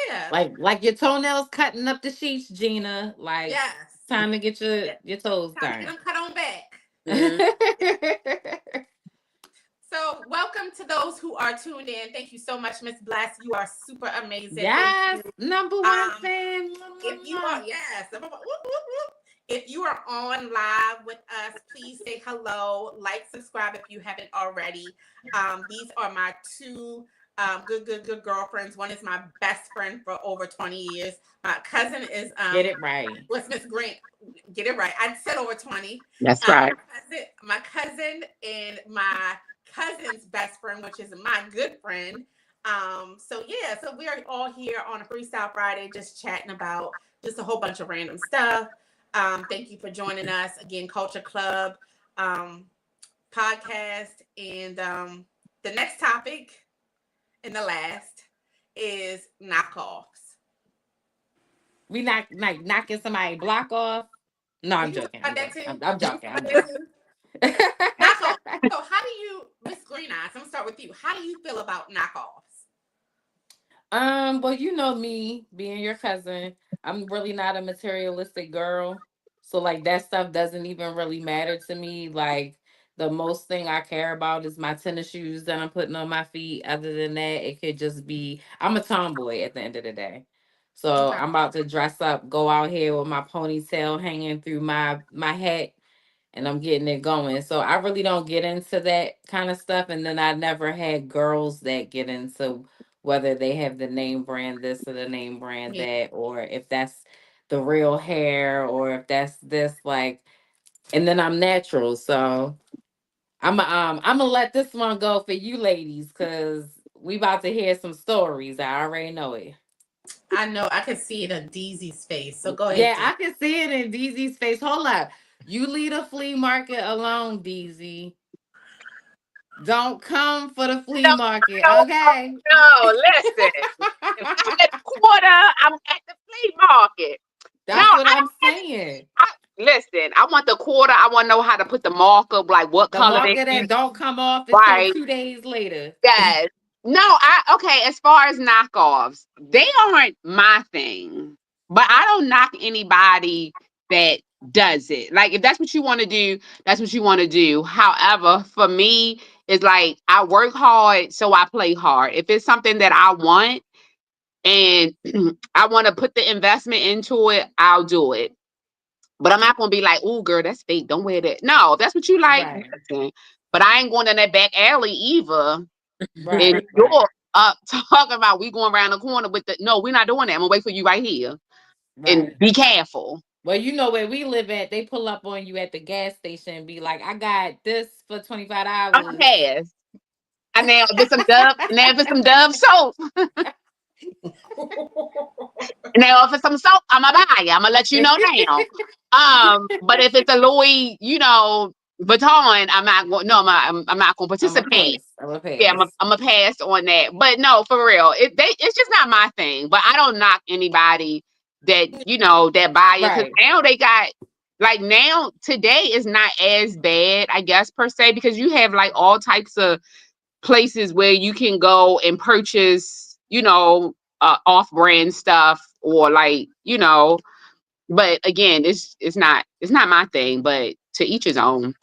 Yeah. Like your toenails cutting up the sheets, Gina. Yes. Time to get your toes done. Get them cut on back. Mm-hmm. So welcome to those who are tuned in. Thank you so much, Miss Bless. You are super amazing. Yes, number one fan. If you are, if you are on live with us, please say hello, subscribe if you haven't already. These are my two good girlfriends. One is my best friend for over 20 years. My cousin is get it right. What's Miss Grant? Get it right. I said over 20. That's right. My cousin and my cousin's best friend, which is my good friend. So yeah, so we are all here on a Freestyle Friday, just chatting about just a whole bunch of random stuff. Thank you for joining us again, Culture Club podcast, and the next topic and the last is knockoffs. We not like knocking somebody block off. No, I'm We can talk joking. about that too. I'm joking. I'm joking. Knockoffs. So how do you, Miss Green Eyes, I'm gonna start with you. How do you feel about knockoffs? Well, you know me being your cousin, I'm really not a materialistic girl. So like that stuff doesn't even really matter to me. Like the most thing I care about is my tennis shoes that I'm putting on my feet. Other than that, it could just be I'm a tomboy at the end of the day. So Okay. I'm about to dress up, go out here with my ponytail hanging through my hat and I'm getting it going. So I really don't get into that kind of stuff. And then I never had girls that get into whether they have the name brand this or the name brand Yeah. that, or if that's the real hair, or if that's this like. And then I'm natural, so I'm gonna let this one go for you ladies because we about to hear some stories. I already know it. I know I can see it on DZ's face. So go ahead, Yeah, D. I can see it in DZ's face. Hold up. You leave the flea market alone, DZ. Don't come for the flea No, market, no, okay? no, listen. If I'm at the quarter, I'm at the flea market. No, That's what I'm saying. listen. I want the quarter. I want to know how to put the marker, like what The color they market use. that don't come off until Right. 2 days later. Yes. No, okay, as far as knockoffs, they aren't my thing. But I don't knock anybody that does it. Like if that's what you want to do, that's what you want to do. However, for me, it's like I work hard, so I play hard. If it's something that I want and I want to put the investment into it, I'll do it. But I'm not gonna be like, "Oh, girl, that's fake. Don't wear that." No, if that's what you like. Right, Listen. But I ain't going in that back alley either. And right, right, you're up talking about we going around the corner with the no, we're not doing that. I'm gonna wait for you right here and right. be careful. Well, you know where we live at, they pull up on you at the gas station and be like, I got this for I'm gonna $25. pass. And now if it's some Dove, and now if it's some Dove soap, and now if it's some soap, I'm gonna buy it. I'm gonna let you know now. But if it's a Louis, Vuitton, I'm not going. No, I'm not going to I'm a participate. pass. I'm a Yeah, pass. I'm a pass on that. But no, for real, it's just not my thing. But I don't knock anybody that that buy it because Right. now they got like now today is not as bad, I guess per se, because you have like all types of places where you can go and purchase, off-brand stuff or like. But again, it's not my thing. But to each his own.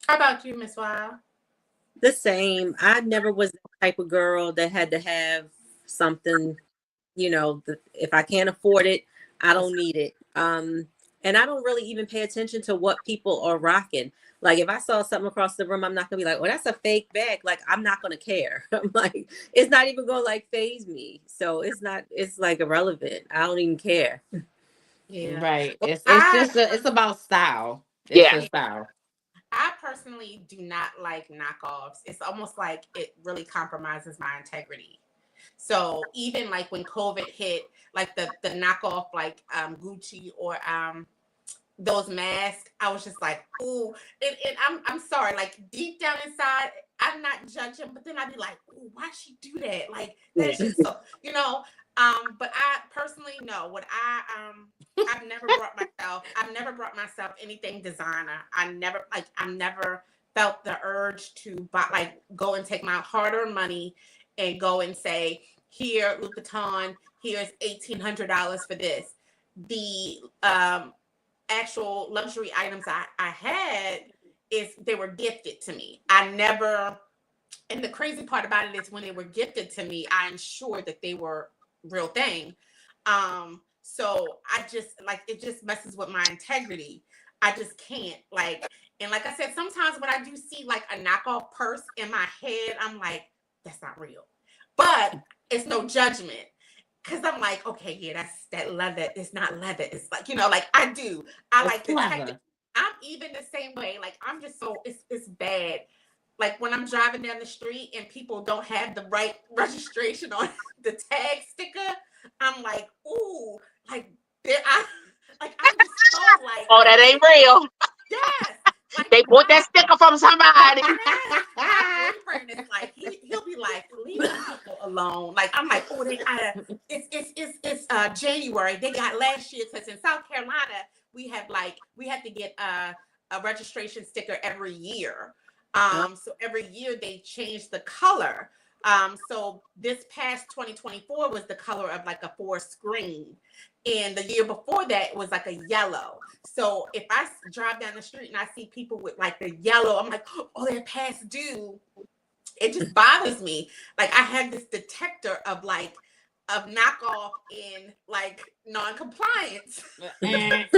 How about you, Miss Wild? The same. I never was the type of girl that had to have something, if I can't afford it, I don't need it. And I don't really even pay attention to what people are rocking. Like if I saw something across the room, I'm not gonna be like, "Oh, that's a fake bag." Like I'm not gonna care. I'm like, it's not even gonna like phase me. So it's not. It's like irrelevant. I don't even care. Yeah. Right. Well, It's about style. It's Yeah. just style. I personally do not like knockoffs. It's almost like it really compromises my integrity. So even like when COVID hit, like the knockoff like Gucci or those masks, I was just like, ooh, and I'm sorry, like deep down inside, I'm not judging, but then I'd be like, ooh, why she do that? Like that's just so, but I personally know what I've never brought myself anything designer. I've never felt the urge to buy, like go and take my hard-earned money and go and say, here, Louis Vuitton, here's $1,800 for this. The actual luxury items I had they were gifted to me. And the crazy part about it is when they were gifted to me, I ensured that they were real thing. So I just like it just messes with my integrity. I just can't and like I said, sometimes when I do see like a knockoff purse in my head, I'm like, that's not real. But it's no judgment. Cause I'm like, okay, yeah, that's that leather. It's not leather. It's like, like I do. I It's like the tech. clever. I'm even the same way. Like I'm just so it's bad. like when I'm driving down the street and people don't have the right registration on the tag sticker, I'm like, ooh, like I'm just so like, Oh, that ain't real. yes, like They bought that sticker from somebody. my boyfriend is like, he'll be like, leave the people alone. Like I'm like, oh, it's January. They got last year because in South Carolina we have to get a registration sticker every year. So every year they change the color. So this past 2024 was the color of like a forest green. And the year before that was like a yellow. So if I drive down the street and I see people with like the yellow, I'm like, oh, they're past due. It just bothers me. Like I have this detector of knockoff and like non-compliance. It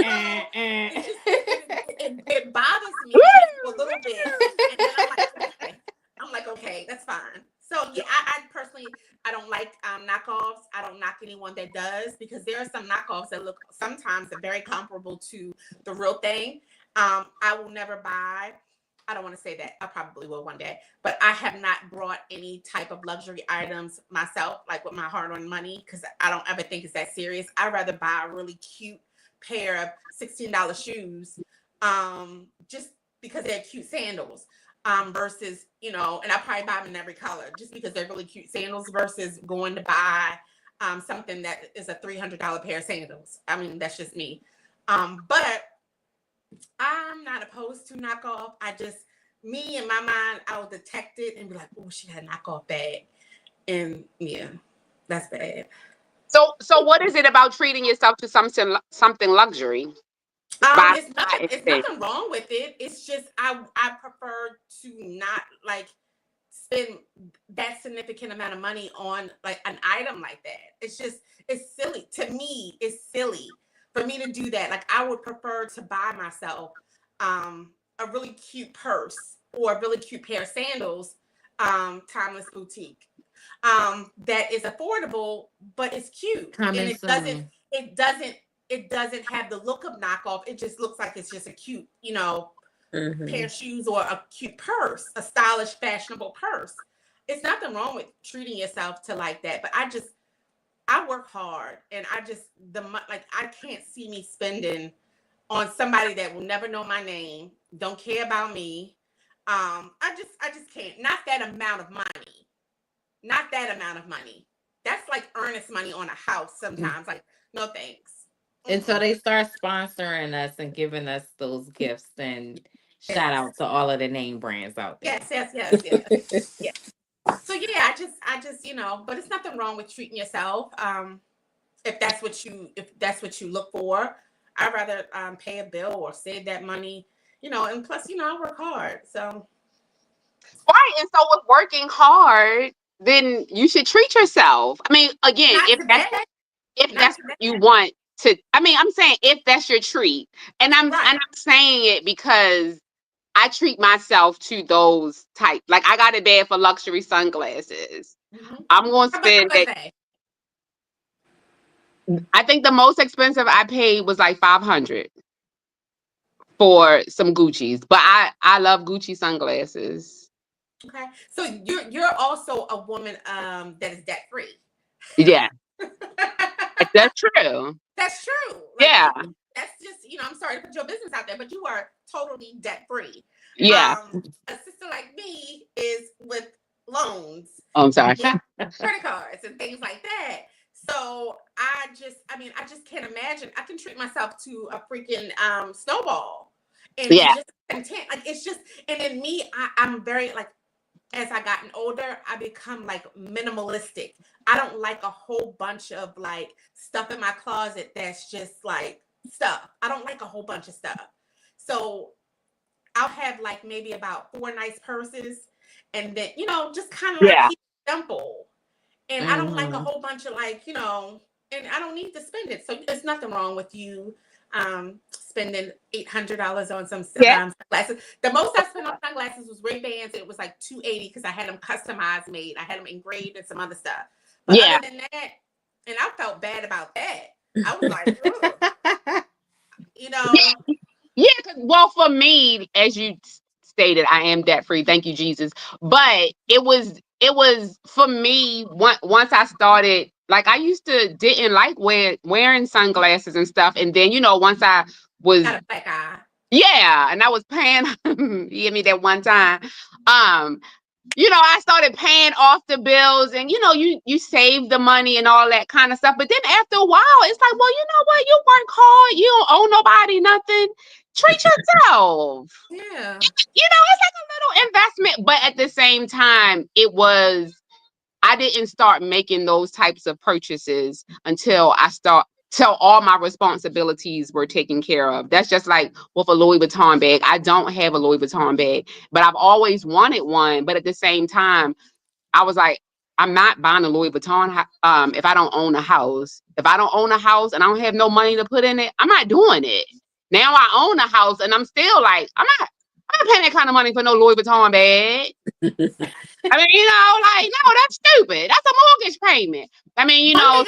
bothers me just a little bit. And then I'm like, okay, that's fine. So yeah, I personally, I don't like knockoffs. I don't knock anyone that does, because there are some knockoffs that look sometimes very comparable to the real thing. I will never buy. I don't want to say that. I probably will one day, but I have not brought any type of luxury items myself, like with my hard-earned money, because I don't ever think it's that serious. I'd rather buy a really cute pair of $16 shoes, just because they're cute sandals, versus, and I probably buy them in every color just because they're really cute sandals, versus going to buy something that is a $300 pair of sandals. I mean, that's just me. But I'm not opposed to knockoff. Me in my mind, I'll detect it and be like, oh, she had a knockoff bag. And yeah, that's bad. So what is it about treating yourself to something luxury? It's nothing wrong with it. It's just I prefer to not like spend that significant amount of money on like an item like that. It's silly. To me, it's silly for me to do that. Like I would prefer to buy myself a really cute purse or a really cute pair of sandals, Timeless Boutique, that is affordable, but it's cute. And it doesn't have the look of knockoff. It just looks like it's just a cute, pair of shoes or a cute purse, a stylish, fashionable purse. It's nothing wrong with treating yourself to like that, but I work hard, and I can't see me spending on somebody that will never know my name, don't care about me. I just can't. Not that amount of money. Not that amount of money. That's like earnest money on a house sometimes. Like, no thanks. And so they start sponsoring us and giving us those gifts, and shout out to all of the name brands out there. Yes. Yeah. So yeah, I just, but it's nothing wrong with treating yourself. If that's what you look for. I'd rather pay a bill or save that money, and plus, I work hard. So right. And so with working hard, then you should treat yourself. I mean, again, if that's what you want to, I mean, I'm saying if that's your treat. And I'm saying it because I treat myself to those type. Like I got a bag for luxury sunglasses. Mm-hmm. I'm going to spend it. I think the most expensive I paid was like $500 for some Gucci's, but I love Gucci sunglasses. Okay, so you're also a woman that is debt free. Yeah, that's true. That's true. Like, yeah, that's just I'm sorry to put your business out there, but you are totally debt free. Yeah, a sister like me is with loans. Oh, I'm sorry. Credit cards and things like that. So I just can't imagine. I can treat myself to a freaking snowball and just content. Like it's just, and in me, I'm very like, as I gotten older, I become like minimalistic. I don't like a whole bunch of like stuff in my closet that's just like stuff. I don't like a whole bunch of stuff. So I'll have like maybe about 4 nice purses, and then just kind of like keep it simple. And I don't like a whole bunch of like, and I don't need to spend it. So there's nothing wrong with you spending $800 on some sunglasses. The most I spent on sunglasses was Ray-Bans. It was like $280 because I had them customized made. I had them engraved and some other stuff. But other than that, and I felt bad about that. I was like, Yeah, well, for me, as you stated, I am debt free. Thank you, Jesus. But it was for me once I started. Like I used to didn't like wearing sunglasses and stuff, and then once I was Got a black eye. and I was paying. You give me that one time. I started paying off the bills and you save the money and all that kind of stuff. But then after a while, it's like, well, you know what? You work hard. You don't owe nobody nothing. Treat yourself. Yeah. It's like a little investment. But at the same time, I didn't start making those types of purchases until all my responsibilities were taken care of. That's just like with a Louis Vuitton bag. I don't have a Louis Vuitton bag, but I've always wanted one. But at the same time, I was like, I'm not buying a Louis Vuitton if I don't own a house. If I don't own a house and I don't have no money to put in it, I'm not doing it. Now I own a house and I'm still like, I'm not paying that kind of money for no Louis Vuitton bag. I mean, no, that's stupid. That's a mortgage payment. I mean, I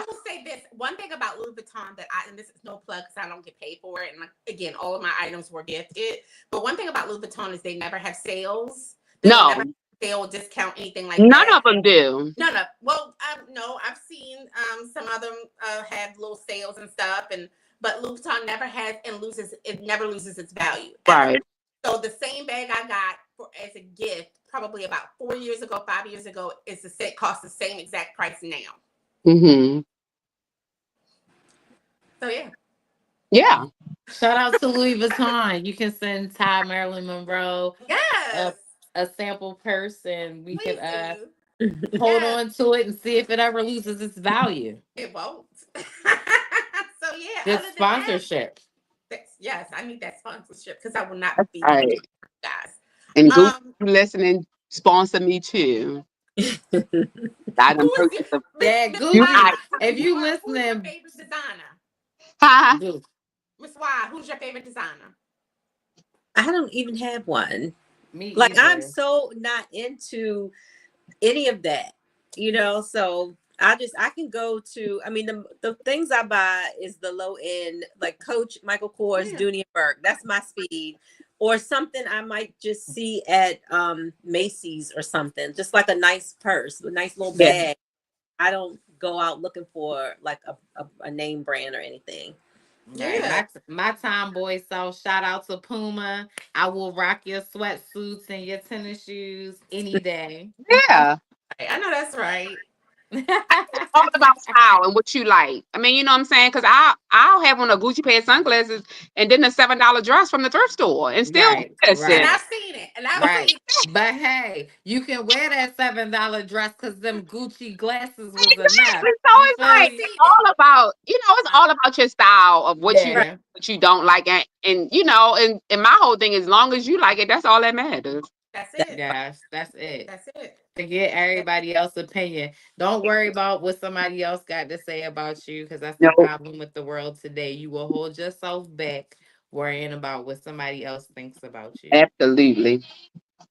will say this. One thing about Louis Vuitton and this is no plug because I don't get paid for it. And again, all of my items were gifted. But one thing about Louis Vuitton is they never have sales. They'll discount anything like that. None of them do. No. Well, no, I've seen some of them have little sales and stuff. But Louis Vuitton never has and never loses its value. Right. So the same bag I got as a gift probably about 4 years ago, 5 years ago, costs the same exact price now. Mm-hmm. So yeah. Yeah. Shout out to Louis Vuitton. You can send Ty Marilyn Monroe a sample purse and we Please can hold on to it and see if it ever loses its value. It won't. So yeah. Good sponsorship. Yes, I need that sponsorship because I will not be right. guys. And Gucci listening, sponsor me too. Yeah, Gucci. If you listening, who's your favorite designer? Miss Y, who's your favorite designer? I don't even have one. Me like either. I'm so not into any of that, so I can go to, I mean, the things I buy is the low end, like Coach, Michael Kors, Dooney and Burke. That's my speed. Or something I might just see at Macy's or something, just like a nice purse, a nice little bag. I don't go out looking for like a name brand or anything. Yeah, my tomboy self. Shout out to Puma. I will rock your sweatsuits and your tennis shoes any day. Yeah, I know that's right. It's all about style and what you like. I mean, you know what I'm saying? Because I'll have on a Gucci pair of sunglasses and then a $7 dress from the thrift store and still And I've seen it. And I've seen it. But hey, you can wear that $7 dress because them Gucci glasses was enough. So it's like it's all about, it's all about your style of what you like, what you don't like, and and my whole thing, as long as you like it, that's all that matters. That's it. Yes, that's it. That's it. Forget everybody else's opinion. Don't worry about what somebody else got to say about you, because that's the problem with the world today. You will hold yourself back worrying about what somebody else thinks about you. Absolutely.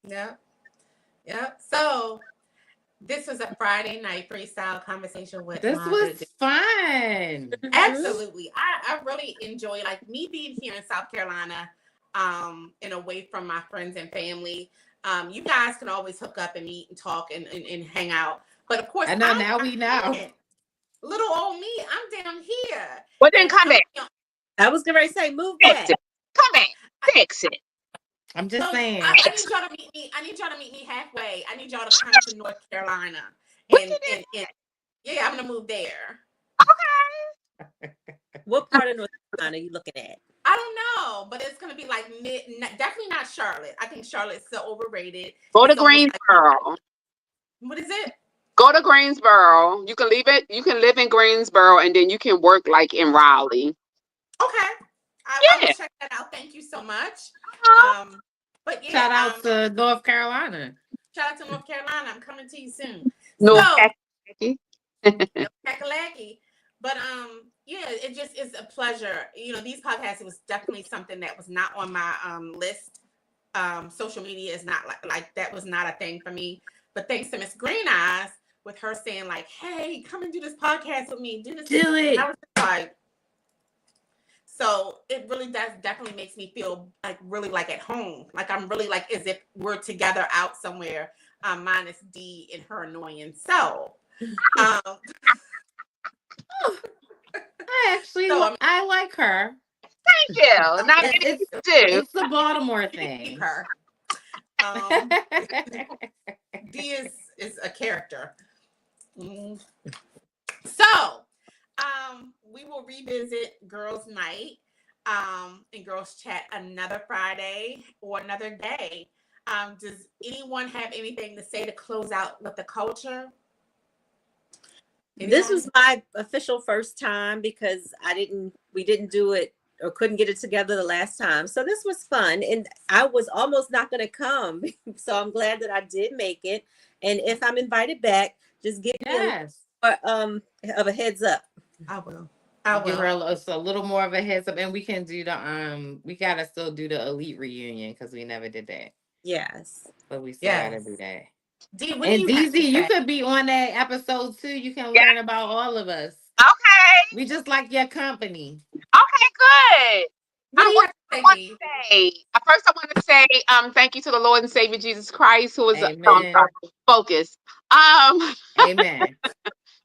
Yep. So this was a Friday night freestyle conversation with this was fun. Absolutely. I really enjoy, like, me being here in South Carolina, and away from my friends and family. You guys can always hook up and meet and talk and hang out. But of course, I know now we know. Little old me, I'm down here. Well, then come back. I was going to say, move back. Come back. Fix it. I'm just saying. I need y'all to meet me. I need y'all to meet me halfway. I need y'all to come to North Carolina. And yeah, I'm gonna move there. Okay. What part of North Carolina are you looking at? I don't know, but it's gonna be like definitely not Charlotte. I think Charlotte's so overrated. Go to Greensboro. What is it? Go to Greensboro. You can leave it. You can live in Greensboro, and then you can work like in Raleigh. Okay. I will check that out. Thank you so much. But yeah, shout out to North Carolina. Shout out to North Carolina. I'm coming to you soon. Kakalaki. But yeah, it just is a pleasure. These podcasts, it was definitely something that was not on my list. Social media is not like that was not a thing for me. But thanks to Miss Green Eyes, with her saying like, "Hey, come and do this podcast with me. Do this." Do it. I was just like, So it really does definitely makes me feel like really like at home. Like I'm really like as if we're together out somewhere, minus D and her annoying self. Um, I like her. Thank you. Not many It's people do. it's the Baltimore keep thing. her. D is a character. Mm. So, we will revisit Girls Night, and Girls Chat another Friday or another day. Does anyone have anything to say to close out with the culture? This was my official first time because we didn't do it or couldn't get it together the last time. So this was fun. And I was almost not going to come. So I'm glad that I did make it. And if I'm invited back, just give me of a heads up. I will. Give her a little more of a heads up, and we can do the we gotta still do the elite reunion because we never did that. Yes, but we still gotta do that. D, what and do you DZ, you could be on that episode too. You can learn about all of us. Okay. We just like your company. Okay, good. What do you want to say? First, I want to say thank you to the Lord and Savior Jesus Christ, who is focused. Amen.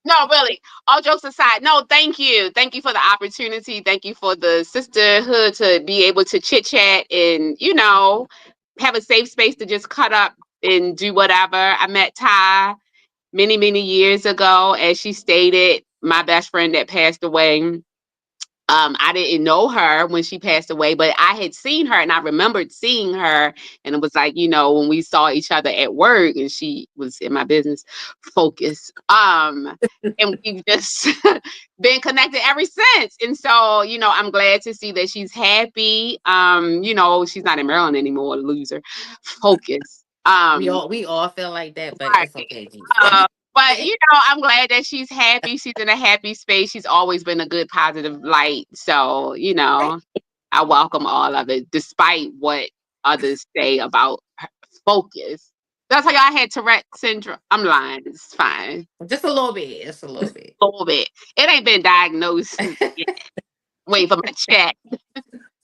No, really. All jokes aside, no, thank you. Thank you for the opportunity. Thank you for the sisterhood to be able to chit chat and, have a safe space to just cut up and do whatever. I met Ty many, many years ago, as she stated, my best friend that passed away. I didn't know her when she passed away, but I had seen her and I remembered seeing her. And it was like, when we saw each other at work and she was in my business focus. And we've just been connected ever since. And so, I'm glad to see that she's happy. She's not in Maryland anymore, loser. Focus. We all feel like that, but it's okay. But, I'm glad that she's happy. She's in a happy space. She's always been a good, positive light. So, I welcome all of it, despite what others say about her focus. That's how y'all had Tourette syndrome. I'm lying. It's fine. Just a little bit. It's a little bit. A little bit. It ain't been diagnosed yet. Wait for my check.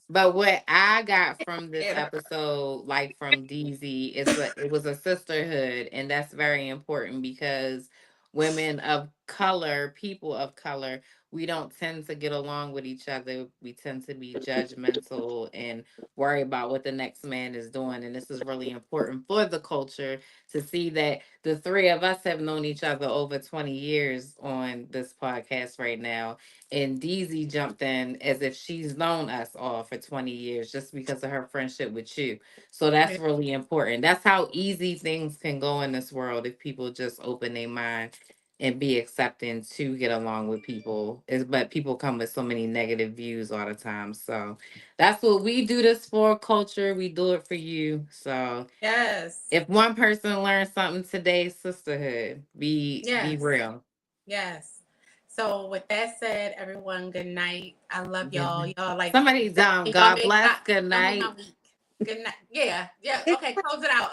But what I got from this episode, like from DZ, is that it was a sisterhood, and that's very important because women of color, people of color, we don't tend to get along with each other. We tend to be judgmental and worry about what the next man is doing. And this is really important for the culture to see that the three of us have known each other over 20 years on this podcast right now. And DZ jumped in as if she's known us all for 20 years just because of her friendship with you. So that's really important. That's how easy things can go in this world if people just open their mind and be accepting to get along with people. But people come with so many negative views all the time. So that's what we do this for, culture. We do it for you. So yes, if one person learned something today, sisterhood, be real. Yes. So with that said, everyone, good night. I love y'all. Y'all like somebody's down. God bless. Good night. Good night. Yeah. Okay, close it out.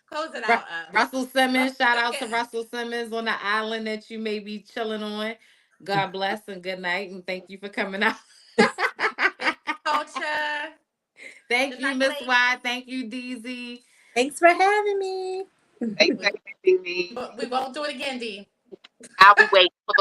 Close it out. Russell Simmons. Shout out to Russell Simmons on the island that you may be chilling on. God bless and good night, and thank you for coming out. Culture. Thank you, Miss Y. Thank you, DZ. Thanks for having me. Thanks for having me. We won't do it again, D. I will wait for the